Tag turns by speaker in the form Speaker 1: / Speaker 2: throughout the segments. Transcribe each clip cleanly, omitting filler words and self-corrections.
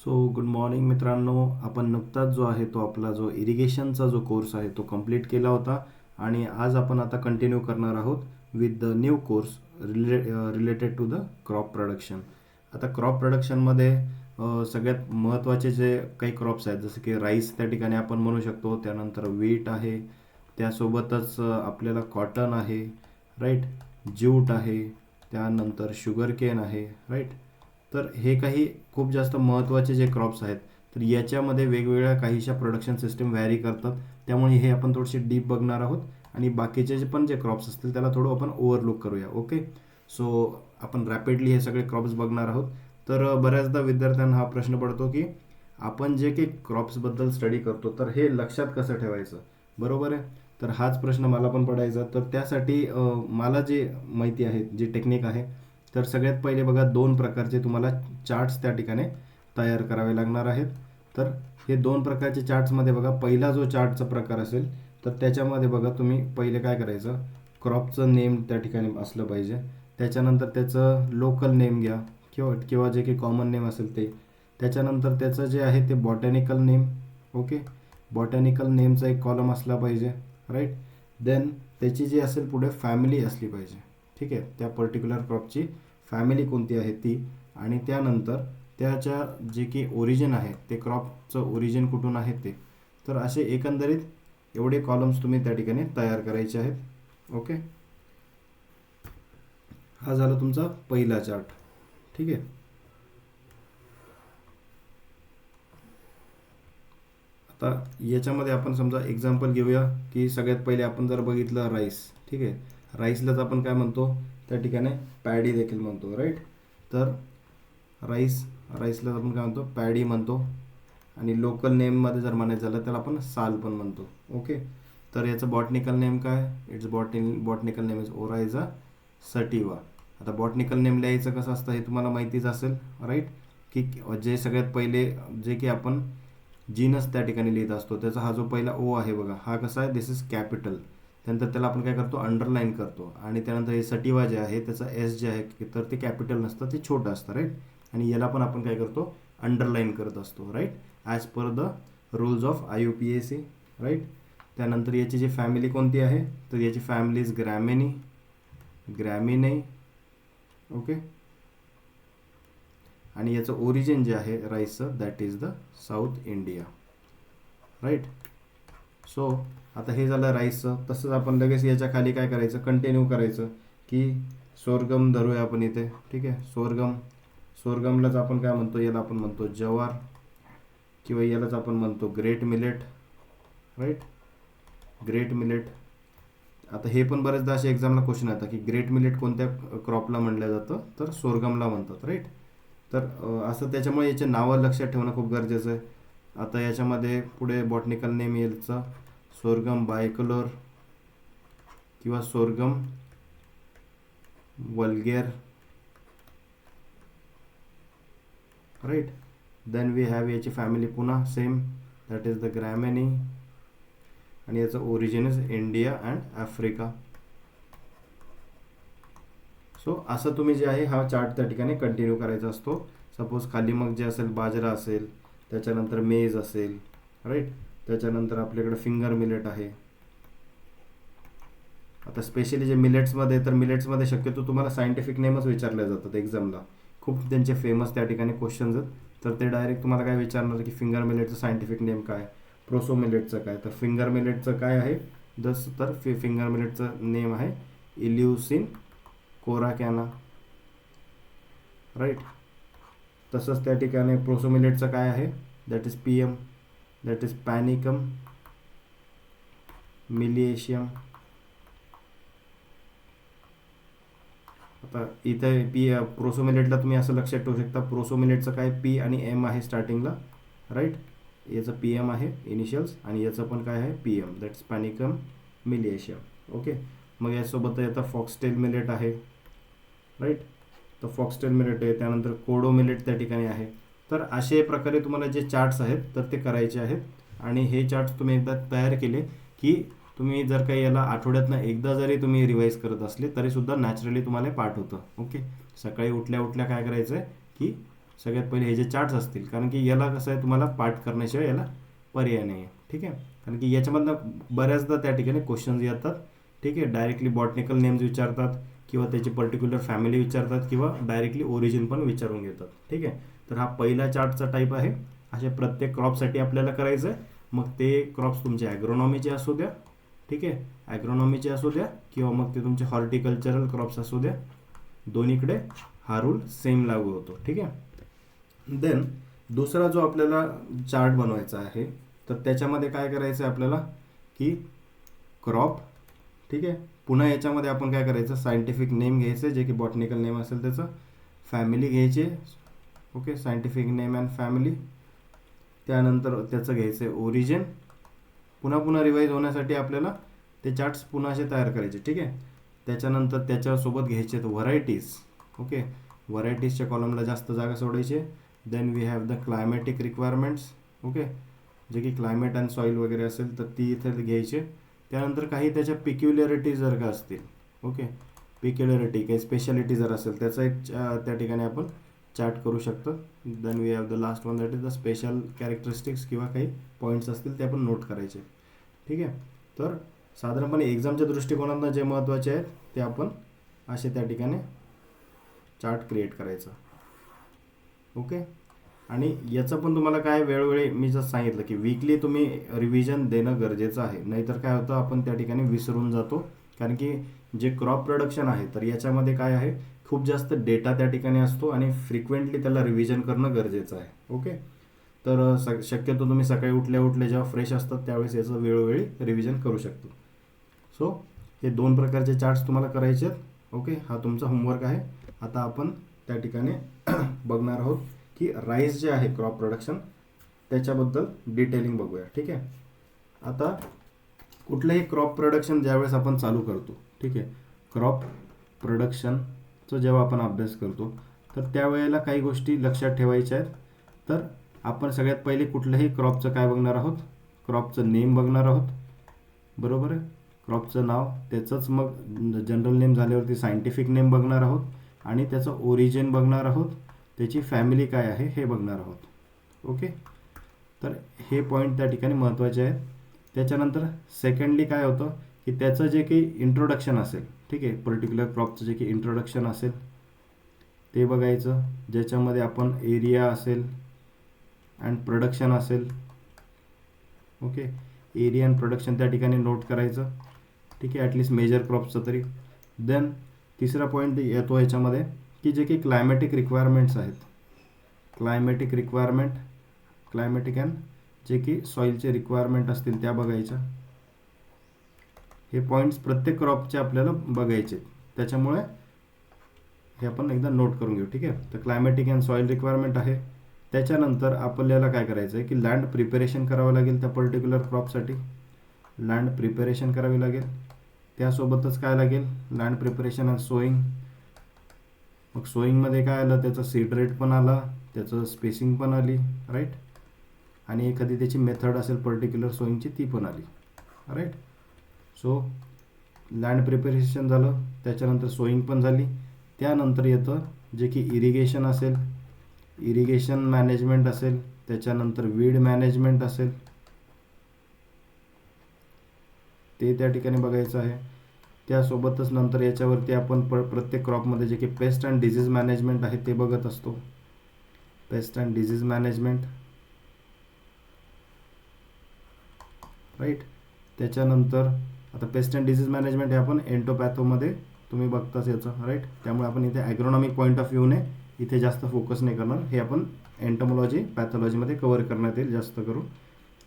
Speaker 1: So good morning मित्रांनो. आपण नुकताच जो आहे तो आपला जो इरिगेशनचा जो कोर्स आहे तो कंप्लीट केला होता आणि आज आपण आता कंटिन्यू करणार आहोत with the new course related to the crop production. आता क्रॉप प्रोडक्शनमध्ये सगळ्यात महत्त्वाचे जे काही क्रॉप्स आहेत जसं की राईस त्या ठिकाणी आपण म्हणू शकतो, त्यानंतर वीट आहे, त्यासोबतच आपल्याला कॉटन आहे, राईट, ज्यूट आहे, त्यानंतर शुगर केन आहे, राईट. तर हे काही खूप जास्त महत्त्वाचे जे क्रॉप्स आहेत, तर याच्यामध्ये वेगवेगळ्या काहीशा प्रोडक्शन सिस्टीम व्हॅरी करतात. त्यामुळे हे आपण थोडीशी डीप बघणार आहोत आणि बाकीचे जे पण जे क्रॉप्स असतील त्याला थोडं आपण ओव्हरलुक करूया. ओके, सो आपण रॅपिडली हे सगळे क्रॉप्स बघणार आहोत. तर बऱ्याचदा विद्यार्थ्यांना हा प्रश्न पडतो की आपण जे काही क्रॉप्सबद्दल स्टडी करतो तर हे लक्षात कसं ठेवायचं, बरोबर आहे. तर हाच प्रश्न मला पण पडायचा. तर त्यासाठी मला जे माहिती आहे, जी टेक्निक आहे, तर सगळ्यात पहिले बघा दोन प्रकारचे तुम्हाला चार्ट्स त्या ठिकाणी तयार करावे लागणार आहेत. तर हे दोन प्रकारचे चार्ट्समध्ये बघा, पहिला जो चार्टचा प्रकार असेल तर त्याच्यामध्ये बघा तुम्ही पहिले काय करायचं, क्रॉपचं नेम त्या ठिकाणी असलं पाहिजे. त्याच्यानंतर त्याचं लोकल नेम घ्या किंवा किंवा जे काही कॉमन नेम असेल ते. त्याच्यानंतर त्याचं जे आहे ते बॉटॅनिकल नेम. ओके, बॉटॅनिकल नेमचा एक कॉलम असला पाहिजे, राईट. देन त्याची जी असेल पुढे फॅमिली असली पाहिजे. ठीक आहे, त्या पर्टिक्युलर क्रॉपची फॅमिली कोणती आहे ती. आणि त्यानंतर त्याच्या जे की ओरिजिन आहे, ते क्रॉपचं ओरिजिन कुठून आहे ते. तर असे एकंदरीत एवढे कॉलम्स तुम्ही त्या ठिकाणी तयार करायचे आहेत. ओके, हा झाला तुमचा पहिला चार्ट. ठीक आहे. आता याच्यामध्ये आपण समजा एक्झाम्पल घेऊया की सगळ्यात पहिले आपण जर बघितलं राईस. ठीक आहे, राईसलाच आपण काय म्हणतो त्या ठिकाणी, पॅडी देखील म्हणतो, राईट. तर राईसला आपण काय म्हणतो, पॅडी म्हणतो. आणि लोकल नेममध्ये जर म्हणायचं झालं तर आपण साल पण म्हणतो. ओके, तर याचं बॉटनिकल नेम काय, इट्स बॉटनिकल नेम इज ओरायझा सटिवा. आता बॉटनिकल नेम लिहायचं कसं असतं हे तुम्हाला माहितीच असेल, राईट. की जे सगळ्यात पहिले जे की आपण जीनस त्या ठिकाणी लिहित असतो, त्याचा हा जो पहिला ओ आहे बघा, हा कसा आहे, दिस इज कॅपिटल. त्यानंतर त्याला आपण काय करतो, अंडरलाईन करतो. आणि त्यानंतर हे सटिवा जे आहे त्याचा एस जे आहे तर ते कॅपिटल नसतं, ते छोटं असतं, राईट. आणि याला पण आपण काय करतो, अंडरलाईन करत असतो, right, as per the rules of IUPAC, right. त्यानंतर याची जी फॅमिली कोणती आहे, तर याची फॅमिली इज ग्रॅमिनी. ओके, आणि याचं ओरिजिन जे आहे राईसचं, that is the south India, right. So आता हे झालं राईसचं. तसंच आपण लगेच याच्या खाली काय करायचं, कंटिन्यू करायचं की सोरगम धरूया आपण इथे. ठीक आहे, सोरगमलाच आपण काय म्हणतो, याला आपण म्हणतो जवार किंवा यालाच आपण म्हणतो great millet, right, great millet. आता हे पण बरेचदा असे एक्झामला क्वेश्चन येतात की ग्रेट मिलेट कोणत्या क्रॉपला म्हणलं जातं, तर सोरगमला म्हणतात, राईट. तर असं त्याच्यामुळे याचे नावं लक्षात ठेवणं खूप गरजेचं आहे. आता याच्यामध्ये पुढे बॉटनिकल नेम येईल सोरगम बायकलोर किंवा sorghum vulgare, right. Then we have याची फॅमिली पुन्हा same, that is the Gramineae. आणि याचं origin is India and Africa. So असं तुम्ही जे आहे हा चार्ट त्या ठिकाणी कंटिन्यू करायचा असतो. सपोज खाली मग जे असेल बाजरा असेल, त्याच्यानंतर मेज असेल, राईट. त्याच्यानंतर आपल्याकडे फिंगर मिलेट आहे. आता स्पेशली जे मिलेट्समध्ये, तर मिलेट्समध्ये शक्यतो तुम्हाला सायंटिफिक नेमच विचारले जातात एक्झामला. खूप त्यांचे फेमस त्या ठिकाणी क्वेश्चन्स आहेत. तर ते डायरेक्ट तुम्हाला काय विचारणार की फिंगर मिलेटचं सायंटिफिक नेम काय, प्रोसो मिलेटचं काय. तर फिंगर मिलेटचं काय आहे, तर फिंगर मिलेटचं नेम आहे इल्युसिन कोराकॅना, राईट. तसंच त्या ठिकाणी प्रोसो मिलेटचं काय आहे, that is PM, that is panicum miliaceum. आता इथे प्रोसो मिलेटला तुम्ही असं लक्षात ठेवू शकता, प्रोसो मिलेटचं काय P आणि M आहे स्टार्टिंगला, राईट. याचं PM आहे इनिशियल्स आणि याचं पण काय आहे PM, दॅट्स पॅनिकम मिलिएशियम. ओके, मग यासोबत येतं फॉक्सटेल मिलेट आहे, राईट. तर फॉक्सटेल मिलेट आहे, त्यानंतर कोडो मिलेट त्या ठिकाणी आहे. तर असे प्रकारे तुम्हाला जे चार्ट्स आहेत तर ते करायचे आहेत. आणि हे चार्ट्स तुम्ही एकदा तयार केले की तुम्ही जर काही याला आठवड्यातनं एकदा जरी तुम्ही रिवाईज करत असले तरीसुद्धा नॅचरली तुम्हाला पाठ होतं. ओके, सकाळी उठल्या उठल्या काय करायचं आहे की सगळ्यात पहिले हे जे चार्ट्स असतील, कारण की याला कसं आहे तुम्हाला पाठ करण्याशिवाय याला पर्याय नाही आहे. ठीक आहे, कारण की याच्यामधनं बऱ्याचदा त्या ठिकाणी क्वेश्चन्स येतात. ठीक आहे, डायरेक्टली बॉटनिकल नेम्स विचारतात किंवा त्याची पर्टिक्युलर फॅमिली विचारतात किंवा डायरेक्टली ओरिजिन पण विचारून घेतात. ठीक आहे, तर हा पहिला चार्टचा टाईप आहे. अशा प्रत्येक क्रॉपसाठी आपल्याला करायचं आहे. मग ते क्रॉप्स तुमचे ॲग्रोनॉमीचे असू द्या, ठीक आहे, ॲग्रोनॉमीचे असू द्या किंवा मग ते तुमचे हॉर्टिकल्चरल क्रॉप्स असू द्या, दोन्हीकडे हा रूल सेम लागू होतो. ठीक आहे. देन दुसरा जो आपल्याला चार्ट बनवायचा आहे, तर त्याच्यामध्ये काय करायचं आहे आपल्याला की क्रॉप, ठीक आहे, पुन्हा याच्यामध्ये आपण काय करायचं, सायंटिफिक नेम घ्यायचं जे की बॉटनिकल नेम असेल त्याचं, फॅमिली घ्यायचे, okay, scientific name and family, त्यानंतर त्याचं घ्यायचं आहे ओरिजिन. पुन्हा पुन्हा रिवाईज होण्यासाठी आपल्याला ते चार्ट्स पुन्हा असे तयार करायचे. ठीक आहे, त्याच्यानंतर त्याच्यासोबत घ्यायचे आहेत व्हरायटीज. ओके, व्हरायटीजच्या कॉलमला जास्त जागा सोडायची. Then we have the climatic requirements, okay, जे की क्लायमेट अँड सॉईल वगैरे असेल तर ती इथे घ्यायचे. त्यानंतर काही त्याच्या पिक्युलॅरिटी जर का असतील, ओके, पिक्युलॅरिटी काही स्पेशालिटी जर असेल त्याचा एक त्या ठिकाणी आपण चार्ट करू शकतो. Then we have the last one, that is the special characteristics किंवा काही पॉईंट्स असतील ते आपण नोट करायचे. ठीक आहे, तर साधारणपणे एक्झामच्या दृष्टिकोनातून जे महत्त्वाचे आहेत ते आपण असे त्या ठिकाणी चार्ट क्रिएट करायचं. ओके, आणि याचं पण तुम्हाला काय वेळोवेळी मी जसं सांगितलं की वीकली तुम्ही रिव्हिजन देणं गरजेचं आहे. नाहीतर काय होतं, आपण त्या ठिकाणी विसरून जातो. कारण की जे क्रॉप प्रोडक्शन आहे तर याच्यामध्ये काय आहे, खूप जास्त डेटा त्या ठिकाणी असतो आणि फ्रिक्वेंटली त्याला रिव्हिजन करणं गरजेचं आहे. ओके, तर शक्यतो तुम्ही सकाळी उठल्या जेव्हा फ्रेश असतात त्यावेळेस याचं वेळोवेळी रिव्हिजन करू शकतो. सो हे 2 प्रकारचे चार्ट्स तुम्हाला करायचे आहेत. ओके, हा तुमचा होमवर्क आहे. आता आपण त्या ठिकाणी बघणार आहोत की राईस जे आहे क्रॉप प्रोडक्शन त्याच्याबद्दल डिटेलिंग बघूया. ठीक आहे, आता कुठलंही क्रॉप प्रोडक्शन ज्यावेळेस आपण चालू करतो, ठीक आहे, क्रॉप प्रोडक्शनचा जेव्हा आपण अभ्यास करतो तर त्यावेळेला काही गोष्टी लक्षात ठेवायच्या आहेत. तर आपण सगळ्यात पहिले कुठलंही क्रॉपचं काय बघणार आहोत, क्रॉपचं नेम बघणार आहोत. बरोबर आहे, क्रॉपचं नाव, त्याचंच मग जनरल नेम झाल्यावरती सायंटिफिक नेम बघणार आहोत आणि त्याचं ओरिजिन बघणार आहोत, त्याची फॅमिली काय आहे हे बघणार आहोत. ओके, तर हे पॉईंट त्या ठिकाणी महत्त्वाचे आहेत. त्याच्यानंतर सेकंडली काय होतं की त्याचं जे काही इंट्रोडक्शन असेल, ठीक आहे, पर्टिक्युलर क्रॉपचं जे काही इंट्रोडक्शन असेल ते बघायचं, ज्याच्यामध्ये आपण एरिया असेल अँड प्रोडक्शन असेल. ओके, एरिया अँड प्रोडक्शन त्या ठिकाणी नोट करायचं. ठीक आहे, ॲटलिस्ट मेजर क्रॉप्सचं तरी. देन तिसरा पॉईंट येतो याच्यामध्ये की जे काही क्लायमॅटिक रिक्वायरमेंट्स आहेत, क्लायमॅटिक अँड जे की सॉईलचे रिक्वायरमेंट असतील त्या बघायच्या. हे पॉईंट्स प्रत्येक क्रॉपचे आपल्याला बघायचे, त्याच्यामुळे हे आपण एकदा नोट करून घेऊ. ठीक आहे, तर क्लायमॅटिक अँड सॉईल रिक्वायरमेंट आहे. त्याच्यानंतर आपल्याला काय करायचं आहे की लँड प्रिपेरेशन करावं लागेल त्या पर्टिक्युलर क्रॉपसाठी, लँड प्रिपेरेशन करावी लागेल. त्यासोबतच काय लागेल, लँड प्रिपरेशन अँड सोईंग. मग सोईंगमध्ये काय आलं, त्याचं सीड रेट पण आला, त्याचं स्पेसिंग पण आली, राईट, आणि एखादी त्याची मेथड असेल पर्टिक्युलर सोईंगची ती पण आली, राईट. सो लँड प्रिपरेशन झालं, त्याच्यानंतर सोईंग पण झाली. त्यानंतर येतं जे की इरिगेशन असेल, इरिगेशन मॅनेजमेंट असेल, त्याच्यानंतर वीड मॅनेजमेंट असेल, ते त्या ठिकाणी बघायचं आहे. त्यासोबतच नंतर याच्यावरती आपण प्रत्येक क्रॉपमध्ये जे की पेस्ट अँड डिजीज मॅनेजमेंट आहे ते बघत असतो, pest and disease management, right. त्याच्यानंतर आता पेस्ट अँड डिजीज मॅनेजमेंट हे आपण एंटोपॅथोमध्ये तुम्ही बघताच याचं, राईट. त्यामुळे आपण इथे ॲग्रोनॉमिक पॉईंट ऑफ व्ह्यूने इथे जास्त फोकस नाही करणार, हे आपण एंटोमॉलॉजी पॅथॉलॉजीमध्ये कव्हर करण्यात येईल जास्त करून.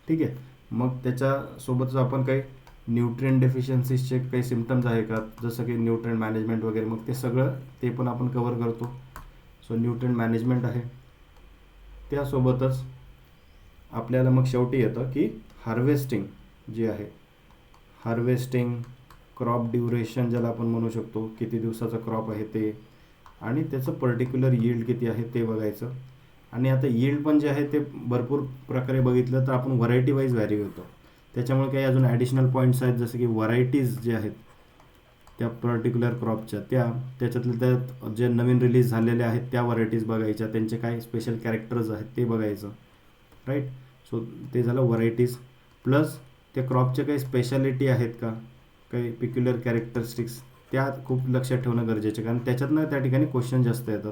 Speaker 1: ठीक आहे, मग त्याच्यासोबतच आपण काही न्यूट्रिएंट डेफिशियन्सीजचे काही सिम्टम्स आहे का, जसं की न्यूट्रिएंट मॅनेजमेंट वगैरे, मग ते सगळं ते पण आपण कव्हर करतो. सो न्यूट्रिएंट मॅनेजमेंट आहे. त्यासोबतच आपल्याला मग शेवटी येतं की हार्वेस्टिंग जे आहे, हार्वेस्टिंग, क्रॉप ड्युरेशन ज्याला आपण म्हणू शकतो, किती दिवसाचा क्रॉप आहे ते, आणि त्याचं पर्टिक्युलर यील्ड किती आहे ते बघायचं. आणि आता यील्ड पण जे आहे ते भरपूर प्रकारे बघितलं तर आपण व्हरायटी वाईज व्हॅरी होतो. त्याच्यामुळे काही अजून ॲडिशनल पॉईंट्स आहेत, जसं की व्हरायटीज जे आहेत, त्या पर्टिक्युलर क्रॉपच्या त्याच्यातल्या त्यात जे नवीन रिलीज झालेले आहेत त्या व्हरायटीज बघायच्या, त्यांचे काय स्पेशल कॅरेक्टर्स आहेत ते बघायचं, राईट. सो ते झालं व्हरायटीज. प्लस त्या क्रॉपच्या काही स्पेशालिटी आहेत का, काही पिक्युलर कॅरेक्टरिस्टिक्स, त्या खूप लक्षात ठेवणं गरजेचं आहे, कारण त्याच्यातनं त्या ठिकाणी क्वेश्चन जास्त येतात.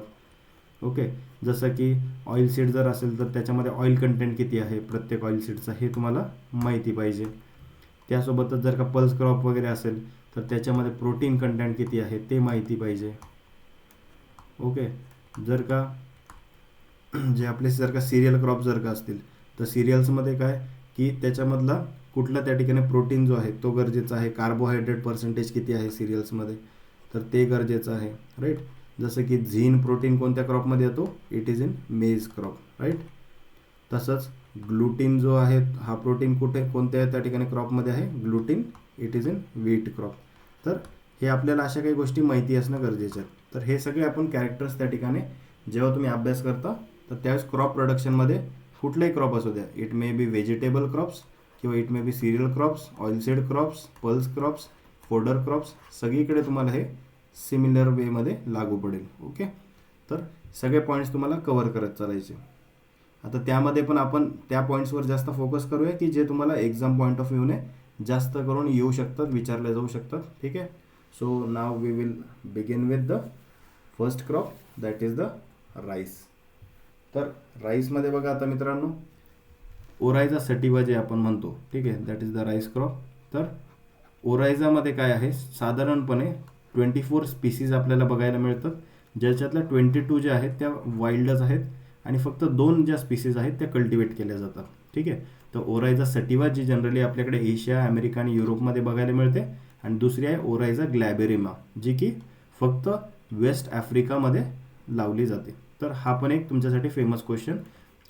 Speaker 1: ओके, जसं की ऑइल सीड जर असेल तर त्याच्यामध्ये ऑइल कंटेंट किती आहे प्रत्येक ऑइल सीडचा हे तुम्हाला माहिती पाहिजे. त्यासोबतच जर का पल्स क्रॉप वगैरे असेल तर त्याच्यामध्ये प्रोटीन कंटेंट किती आहे ते माहिती पाहिजे. ओके, जर का जे आपले जर का सिरियल क्रॉप जर का असतील तर सिरियल्समध्ये काय की त्याच्यामधला कुठला त्या ठिकाणी प्रोटीन जो आहे तो गरजेचा आहे, कार्बोहायड्रेट पर्सेंटेज किती आहे सिरियल्समध्ये तर ते गरजेचं आहे, राईट. जसं की झीन प्रोटीन कोणत्या क्रॉपमध्ये येतो, इट इज इन मेज क्रॉप, राईट. तसंच ग्लुटीन जो आहे हा प्रोटीन कोणत्या त्या ठिकाणी क्रॉपमध्ये आहे, gluten it is in wheat crop. तर हे आपल्याला अशा काही गोष्टी माहिती असणं गरजेचं आहे. तर हे सगळे आपण कॅरेक्टर्स त्या ठिकाणी जेव्हा तुम्ही अभ्यास करता तर त्यावेळेस क्रॉप प्रोडक्शनमध्ये कुठलाही क्रॉप असू द्या, it may be vegetable crops किंवा it may be cereal crops, oilseed crops, pulse crops, fodder crops, सगळीकडे तुम्हाला हे सिमिलर वेमध्ये लागू पडेल. ओके, तर सगळे पॉईंट्स तुम्हाला कव्हर करत चालायचे. आता त्यामध्ये पण आपण त्या पॉईंट्सवर जास्त फोकस करूया की जे तुम्हाला एक्झाम पॉईंट ऑफ व्ह्यूने जास्त करून येऊ शकतात, विचारले जाऊ शकतात. ठीक आहे. So now we will begin with the first crop, that is the rice. तर राईसमध्ये बघा आता मित्रांनो, ओरायझा सटिवा जे आपण म्हणतो, ठीक आहे, that is the rice crop. तर ओरायझामध्ये काय आहे, साधारणपणे 24 स्पीसीज आपल्याला बघायला मिळतात, ज्याच्यातल्या 22 ज्या आहेत त्या वाईल्डच आहेत आणि फक्त 2 ज्या स्पीसीज आहेत त्या कल्टिवेट केल्या जातात. ठीक आहे. तर ओरायझा सटिवा जी जनरली आपल्याकडे एशिया, अमेरिका आणि युरोपमध्ये बघायला मिळते, आणि दुसरी आहे ओरायझा ग्लॅबेरिमा जी की फक्त वेस्ट आफ्रिकामध्ये लावली जाते. तर हा पण एक तुमच्यासाठी फेमस क्वेश्चन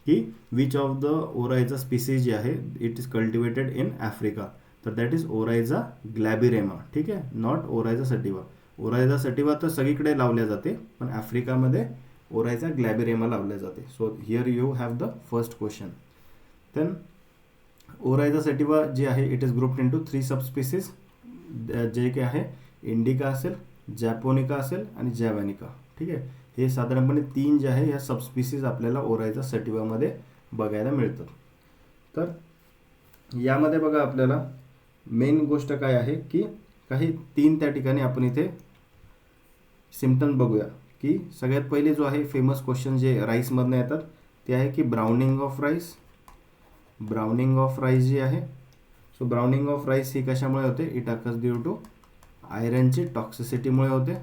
Speaker 1: की विच ऑफ द ओरायझा स्पीसीज जी आहे it is cultivated in Africa, तर दॅट इज ओरायझा ग्लॅबिरेमा. ठीक आहे, नॉट ओरायझा सटिवा. ओरायझा सटिवा तर सगळीकडे लावल्या जाते, पण आफ्रिकामध्ये ओरायझा ग्लॅबिरेमा लावल्या जाते. So here you have the first question. Then oryza sativa जी आहे it is grouped into 3 subspecies, जे काय आहे इंडिका असेल, जॅपोनिका असेल आणि जॅव्हॅनिका. ठीक आहे, हे साधारणपणे 3 जे आहे या सबस्पीसीज आपल्याला ओरायझा सटिवामध्ये बघायला मिळतात. तर यामध्ये बघा आपल्याला मेन गोष्ट काय आहे की काही 3 त्या ठिकाणी आपण इथे सिम्पटम बघूया. की सगळ्यात पहिले जो आहे फेमस क्वेश्चन जे राईसमधनं येतात ते आहे की browning of rice. Browning of rice जी आहे, सो ब्राउनिंग ऑफ राईस ही कशामुळे होते, इट अकर्स ड्यू टू आयरनची टॉक्सिसिटीमुळे होते.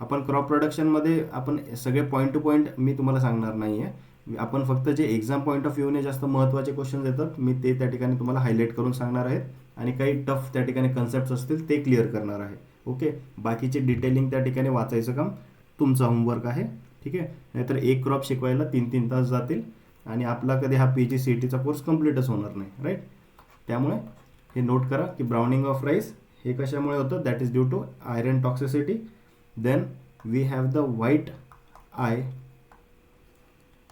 Speaker 1: आपण क्रॉप प्रोडक्शनमध्ये आपण सगळे पॉईंट टू पॉईंट मी तुम्हाला सांगणार नाही आहे, आपण फक्त जे एक्झाम पॉईंट ऑफ व्ह्यूने जास्त महत्त्वाचे क्वेश्चन येतात मी ते त्या ठिकाणी तुम्हाला हायलाईट करून सांगणार आहेत, आणि काही टफ त्या ठिकाणी कन्सेप्ट्स असतील ते क्लिअर करणार आहे. ओके, बाकीचे डिटेलिंग त्या ठिकाणी वाचायचं काम तुमचं होमवर्क आहे. ठीक आहे, नाहीतर एक क्रॉप शिकवायला 3-3 तास जातील आणि आपला कधी हा PGCETचा कोर्स कम्प्लीटच होणार नाही, राईट. त्यामुळे हे नोट करा की ब्राउनिंग ऑफ राईस हे कशामुळे होतं, that is due to iron toxicity. Then we have the white eye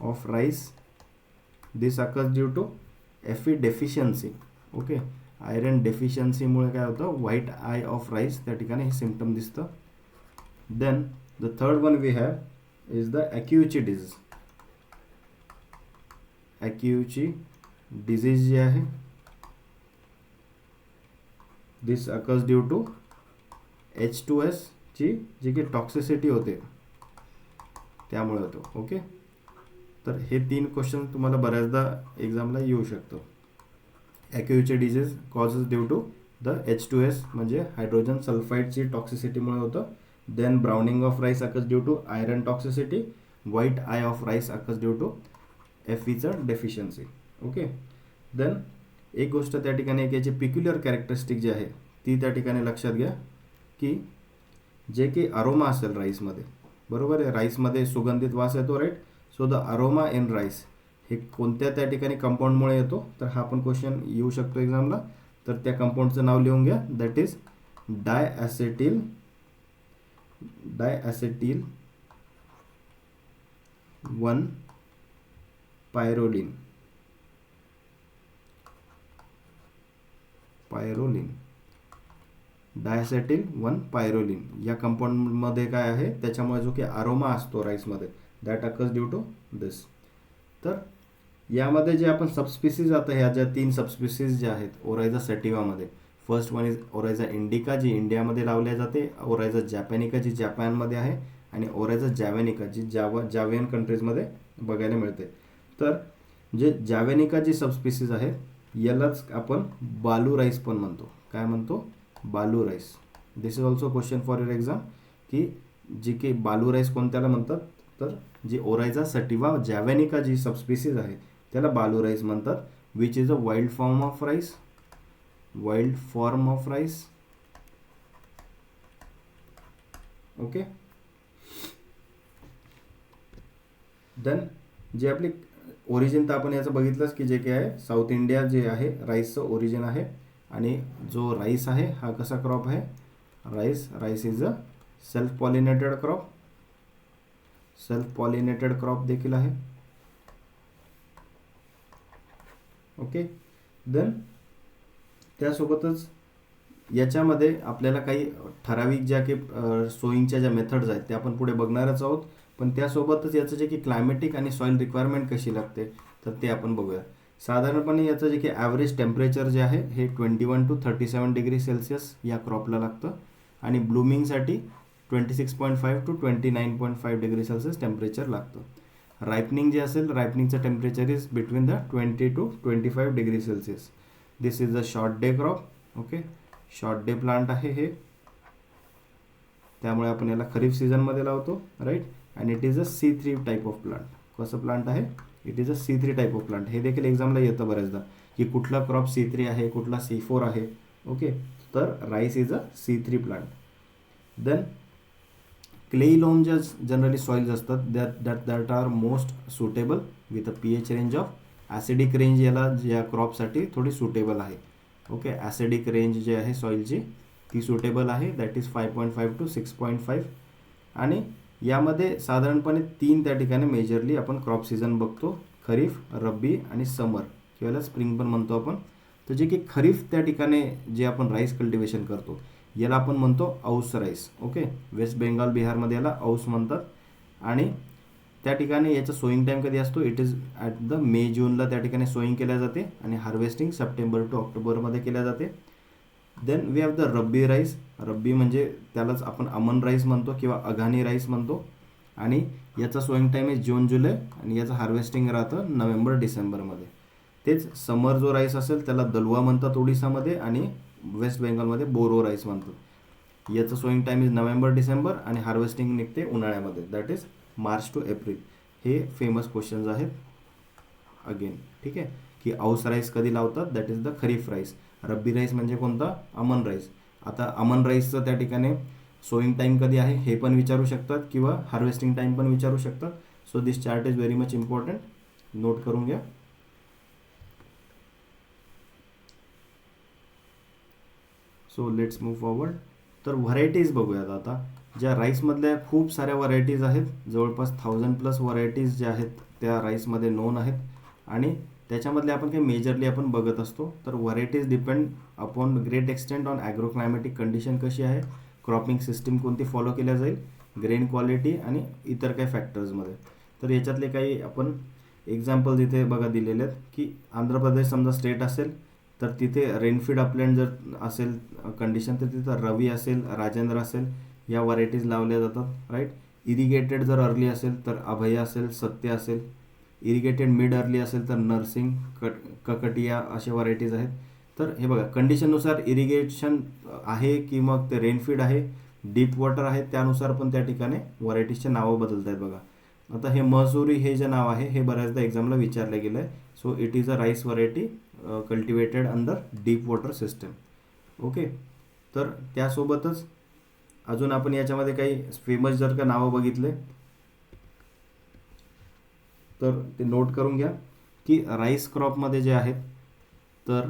Speaker 1: of rice. This occurs due to Fe deficiency. Okay, iron डेफिशियन्सीमुळे काय होतं, व्हाईट आय ऑफ राईस त्या ठिकाणी हे सिम्पटम दिसतं. Then the third one we have is the akiochi disease. Akiochi disease जी आहे this occurs due to H2S जी की टॉक्सिसिटी होते त्यामुळे होतो. ओके, तर हे 3 क्वेश्चन तुम्हाला बऱ्याचदा एक्झामला येऊ शकतो. Akiochi disease causes due to the H2S म्हणजे हायड्रोजन सल्फाईडची टॉक्सिसिटीमुळे होतं. Then browning of rice occurs due to iron toxicity. White eye of rice occurs due to Feचं डेफिशियन्सी. ओके, देन एक गोष्ट त्या ठिकाणी एक याची पिक्युलर कॅरेक्टरिस्टिक जी आहे ती त्या ठिकाणी लक्षात घ्या की जे की अरोमा असेल राईसमध्ये, बरोबर आहे, राईसमध्ये सुगंधित वास येतो, right. So the aroma in rice हे कोणत्या त्या ठिकाणी कंपाऊंडमुळे येतो, तर हा पण क्वेश्चन येऊ शकतो एक्झामला. तर त्या कंपाऊंडचं नाव लिहून घ्या, दॅट इज डायॲसेटिल 1 पायरोलिन. डायसेटिल 1 पायरोलिन या कंपाऊंडमध्ये काय आहे, त्याच्यामुळे जो की अरोमा असतो राईसमध्ये, दॅट अकर्स ड्यू टू दिस. तर यामध्ये जे आपण सबस्पिसीज, आता ह्या ज्या 3 सबस्पिसीज ज्या आहेत ओरायझा सॅटिवामध्ये, फर्स्ट वन इज ओरायझा इंडिका जी इंडियामध्ये लावल्या जाते, ओरायझा जॅपॅनिका जी जपानमध्ये आहे, आणि ओरायझा जॅव्हेनिका जी जावियन कंट्रीजमध्ये बघायला मिळते. तर जे जॅव्हेनिका जी सबस्पिसीज आहे यालाच आपण बालू राईस पण म्हणतो. काय म्हणतो? Balu rice. This is also question for your exam, की जी की बालू राईस कोणत्याला म्हणतात, तर जी ओरायझा सटिवा जॅव्हेनिका जी सबस्पिसीज आहे त्याला बालू राईस म्हणतात, which is a wild form of rice. Wild form of rice. Okay. Then जे आपली ओरिजिन तर आपण याचं बघितलंच की जे काय आहे साऊथ इंडिया जे आहे राईसचं ओरिजिन आहे. आणि जो राईस आहे हा कसा क्रॉप आहे? Rice is a self pollinated crop. Self pollinated crop देखील आहे. ओके. देन त्यासोबतच याच्यामध्ये आपल्याला काही ठराविक ज्या की सोईंगच्या ज्या मेथड्स आहेत त्या आपण पुढे बघणारच आहोत, पण त्यासोबतच याचं जे की क्लायमॅटिक आणि सॉईल रिक्वायरमेंट कशी लागते तर ते आपण बघूया. साधारणपणे याचं जे की ॲव्हरेज टेम्परेचर जे आहे हे 21 to 37 डिग्री सेल्सिअस या क्रॉपला लागतं, आणि ब्लूमिंगसाठी 26.5 to 29.5 डिग्री सेल्सिअस टेम्परेचर लागतं. रायपनिंग जे असेल, रायपनिंगचं temperature is between the 20 to 25 degree Celsius. This is a short day crop. Okay. Short day plant आहे हे, त्यामुळे आपण याला खरीप सीझनमध्ये लावतो, right. And it is a C3 type of plant. कसं प्लांट आहे? It is a C3 type of plant. हे देखील एक्झामला येतं बऱ्याचदा की कुठला क्रॉप C3 आहे, कुठला C4 आहे. ओके. तर rice is a C3 plant. Then clay loam ज्या जनरली सॉइल्स असतात that are most suitable with a pH range of, acidic range याला या क्रॉपसाठी थोडी सुटेबल आहे. ओके. ॲसिडिक रेंज जी आहे सॉईलची ती सुटेबल आहे, दॅट इज 5.5 to 6.5. आणि यामध्ये साधारणपणे 3 त्या ठिकाणी मेजरली आपण क्रॉप सीझन बघतो, खरीफ, रब्बी आणि समर किंवा स्प्रिंग पण म्हणतो आपण. तर जे की खरीफ त्या ठिकाणी जे आपण राईस कल्टिवेशन करतो याला आपण म्हणतो औस राईस. ओके. वेस्ट बेंगाल, बिहारमध्ये याला औस म्हणतात. आणि त्या ठिकाणी याचं सोईंग टाईम कधी असतो? इट इज ॲट द मे जूनला त्या ठिकाणी सोईंग केल्या जाते, आणि हार्वेस्टिंग सप्टेंबर टू ऑक्टोबरमध्ये केल्या जाते. Then we have the rabi rice. Rabi म्हणजे त्यालाच आपण अमन राईस म्हणतो किंवा अघाणी राईस म्हणतो, आणि याचा सोईंग टाईम आहे जून जुलै, आणि याचं हार्वेस्टिंग राहतं नोव्हेंबर डिसेंबरमध्ये. तेच समर जो राईस असेल त्याला दलवा म्हणतात ओडिसामध्ये, आणि वेस्ट बेंगॉलमध्ये बोरो राईस म्हणतात. याचं sowing time is November December, आणि हार्वेस्टिंग निघते उन्हाळ्यामध्ये, that is March two April. हे फेमस क्वेश्चन्स आहेत अगेन. ठीक आहे. की औस राईस कधी लावतात? That is the kharif rice. Rabi rice म्हणजे कोणता? अमन राईस. आता अमन राईसचं त्या ठिकाणी सोईंग टाईम कधी आहे हे पण विचारू शकतात, किंवा हार्वेस्टिंग टाईम पण विचारू शकतात. So this chart is very much important, note करून घ्या. So let's move forward. तर व्हरायटीज बघूयात आता. ज्या राईसमधल्या खूप साऱ्या व्हरायटीज आहेत, जवळपास 1000+ व्हरायटीज ज्या आहेत त्या राईसमध्ये नोन आहेत, आणि त्याच्यामधले आपण काही मेजरली आपण बघत असतो. तर varieties depend upon great extent on agroclimatic condition कशी आहे, क्रॉपिंग सिस्टीम कोणती फॉलो केल्या जाईल, ग्रेन क्वालिटी आणि इतर काही फॅक्टर्समध्ये. तर याच्यातले काही आपण एक्झाम्पल्स इथे बघा दिलेले आहेत, की आंध्र प्रदेश समजा स्टेट असेल तर तिथे रेनफीड अपलँड जर असेल कंडिशन तर तिथं रवी असेल, राजेंद्र असेल, या व्हरायटीज लावल्या जातात, राईट. इरिगेटेड जर अर्ली असेल तर अभय असेल, सत्य असेल. इरिगेटेड मिड अर्ली असेल तर नर्सिंग, ककटिया अशा व्हरायटीज आहेत. तर हे बघा कंडिशननुसार इरिगेशन आहे की मग ते रेनफीड आहे, डीप वॉटर आहे, त्यानुसार पण त्या ठिकाणी व्हरायटीजचे नावं बदलत आहेत बघा. आता हे मसुरी हे जे नाव आहे हे बऱ्याचदा एक्झामला विचारलं गेलं आहे. So it is a rice variety cultivated under deep water system. Okay. तर त्यासोबतच अजून आपण याच्यामध्ये काही फेमस जर का नावं बघितले तर ते नोट करून घ्या, की राईस क्रॉपमध्ये जे आहेत तर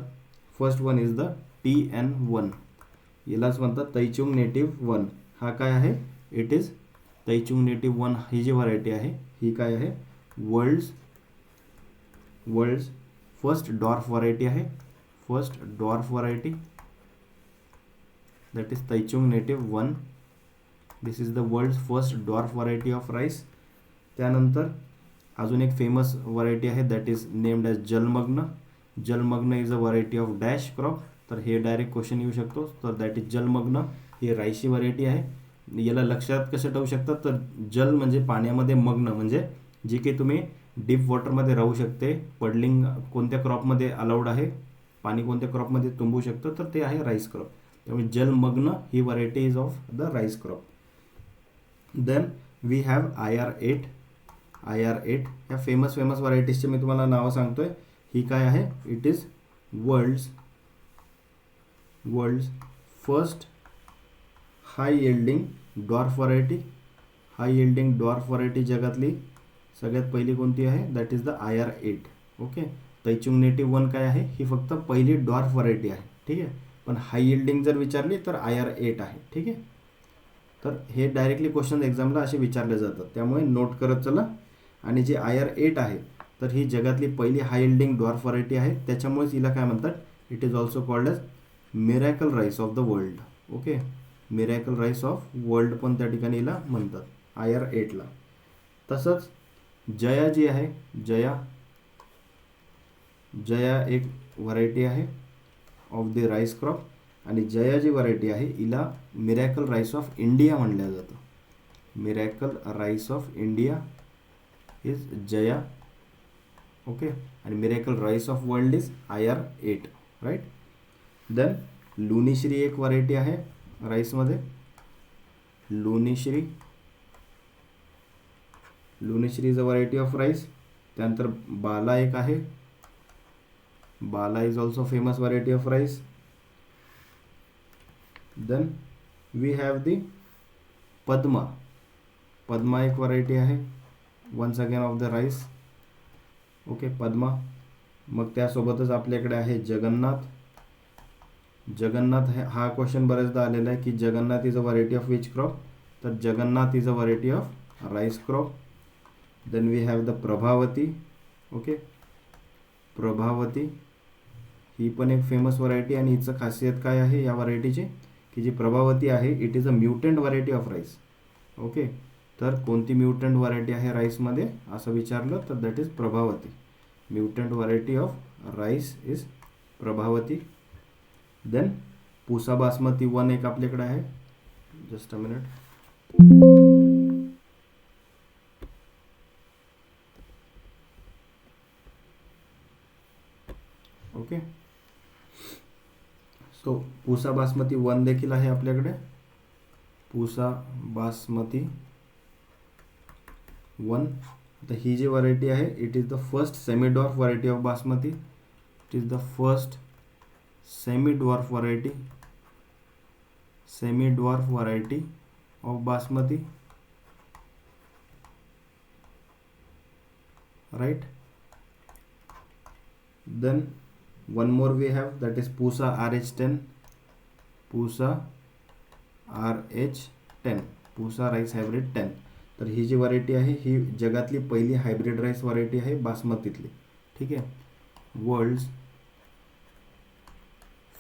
Speaker 1: first one is the TN1. यालाच म्हणतात तैचुंग नेटिव्ह 1. हा काय आहे? It is Taichung native 1. ही जी व्हरायटी आहे ही काय आहे? वर्ल्ड्स फर्स्ट डॉर्फ व्हरायटी आहे. First dwarf variety. that is Taichung native 1. This is the world first dwarf variety of rice. त्यानंतर अजून एक फेमस व्हरायटी आहे that is named as Jalmagna. Jalmagna is a variety of dash crop. तर हे direct question येऊ शकतो. तर दॅट इज जलमग्न, ही राईसची व्हरायटी आहे. याला लक्षात कसं ठेवू शकतात, तर जल म्हणजे पाण्यामध्ये, मग्न म्हणजे जे काही तुम्ही डीप वॉटरमध्ये राहू शकते. पडलिंग कोणत्या क्रॉपमध्ये अलाउड आहे, पाणी कोणत्या क्रॉपमध्ये तुंबू शकतं, तर ते आहे राईस क्रॉप. त्यामुळे जलमग्न ही variety is of the rice crop. Then we have IR8. IR8 ह्या फेमस व्हरायटीजचे मी तुम्हाला नावं सांगतोय. ही काय आहे, it is world's first high yielding dwarf variety. High yielding dwarf variety जगातली सगळ्यात पहिली कोणती आहे, that is the IR8. Okay. Taichung native 1 काय आहे, ही फक्त पहिली डॉर्फ व्हरायटी आहे. ठीक आहे. पण हाय यील्डिंग जर विचारली तर IR8 आहे. ठीक आहे. तर हे डायरेक्टली क्वेश्चन एक्झामला असे विचारले जातात, त्यामुळे नोट करत चला. आणि जे IR8 आहे, तर ही जगातली पहिली हाय यील्डिंग डॉर्फ व्हरायटी आहे. त्याच्यामुळेच हिला काय म्हणतात, it is also called as miracle rice of the world. Okay. Miracle rice of world पण त्या ठिकाणी हिला म्हणतात, IR8ला. तसंच जया जी आहे, जया एक व्हरायटी आहे ऑफ द राईस क्रॉप. आणि जया जी व्हरायटी आहे हिला मिरॅकल राईस ऑफ इंडिया म्हणलं जातं. Miracle rice of India is Jaya. Okay. आणि miracle rice of world is IR8. Right. Then Lunishree एक व्हरायटी आहे राईसमध्ये. Lunishree is a variety of rice. त्यानंतर बाला एक आहे. Bala is also famous variety of rice. Then we have the Padma. Padma एक व्हरायटी आहे once again of the rice. Okay. Padma. मग त्यासोबतच आपल्याकडे आहे जगन्नाथ. जगन्नाथ हा क्वेश्चन बरेचदा आलेला आहे की Jagannath is a variety of which crop, तर Jagannath is a variety of rice crop. Then we have the Prabhavati. Okay. Prabhavati ही पण एक फेमस व्हरायटी. आणि हिचं खासियत काय आहे या व्हरायटीची, की जी प्रभावती आहे it is a mutant variety of rice. Okay. तर कोणती म्युटंट व्हरायटी आहे राईसमध्ये असं विचारलं तर that is Prabhavati. Mutant variety of rice is Prabhavati. Then Pusa Basmati 1 एक आपल्याकडे आहे. Just a minute. Okay. So Pusa Basmati 1 देखील आहे आपल्याकडे. पूसा बासमती 1. तर ही जी व्हरायटी आहे it is the first semi dwarf variety of Basmati. It is the first semi dwarf variety of Basmati. Right. Then one more we have, that is Pusa RH10. Pusa RH10, Pusa rice hybrid 10. तर ही जी variety आहे ही जगातली पहिली hybrid rice variety आहे बासमतीतली. ठीक आहे. World's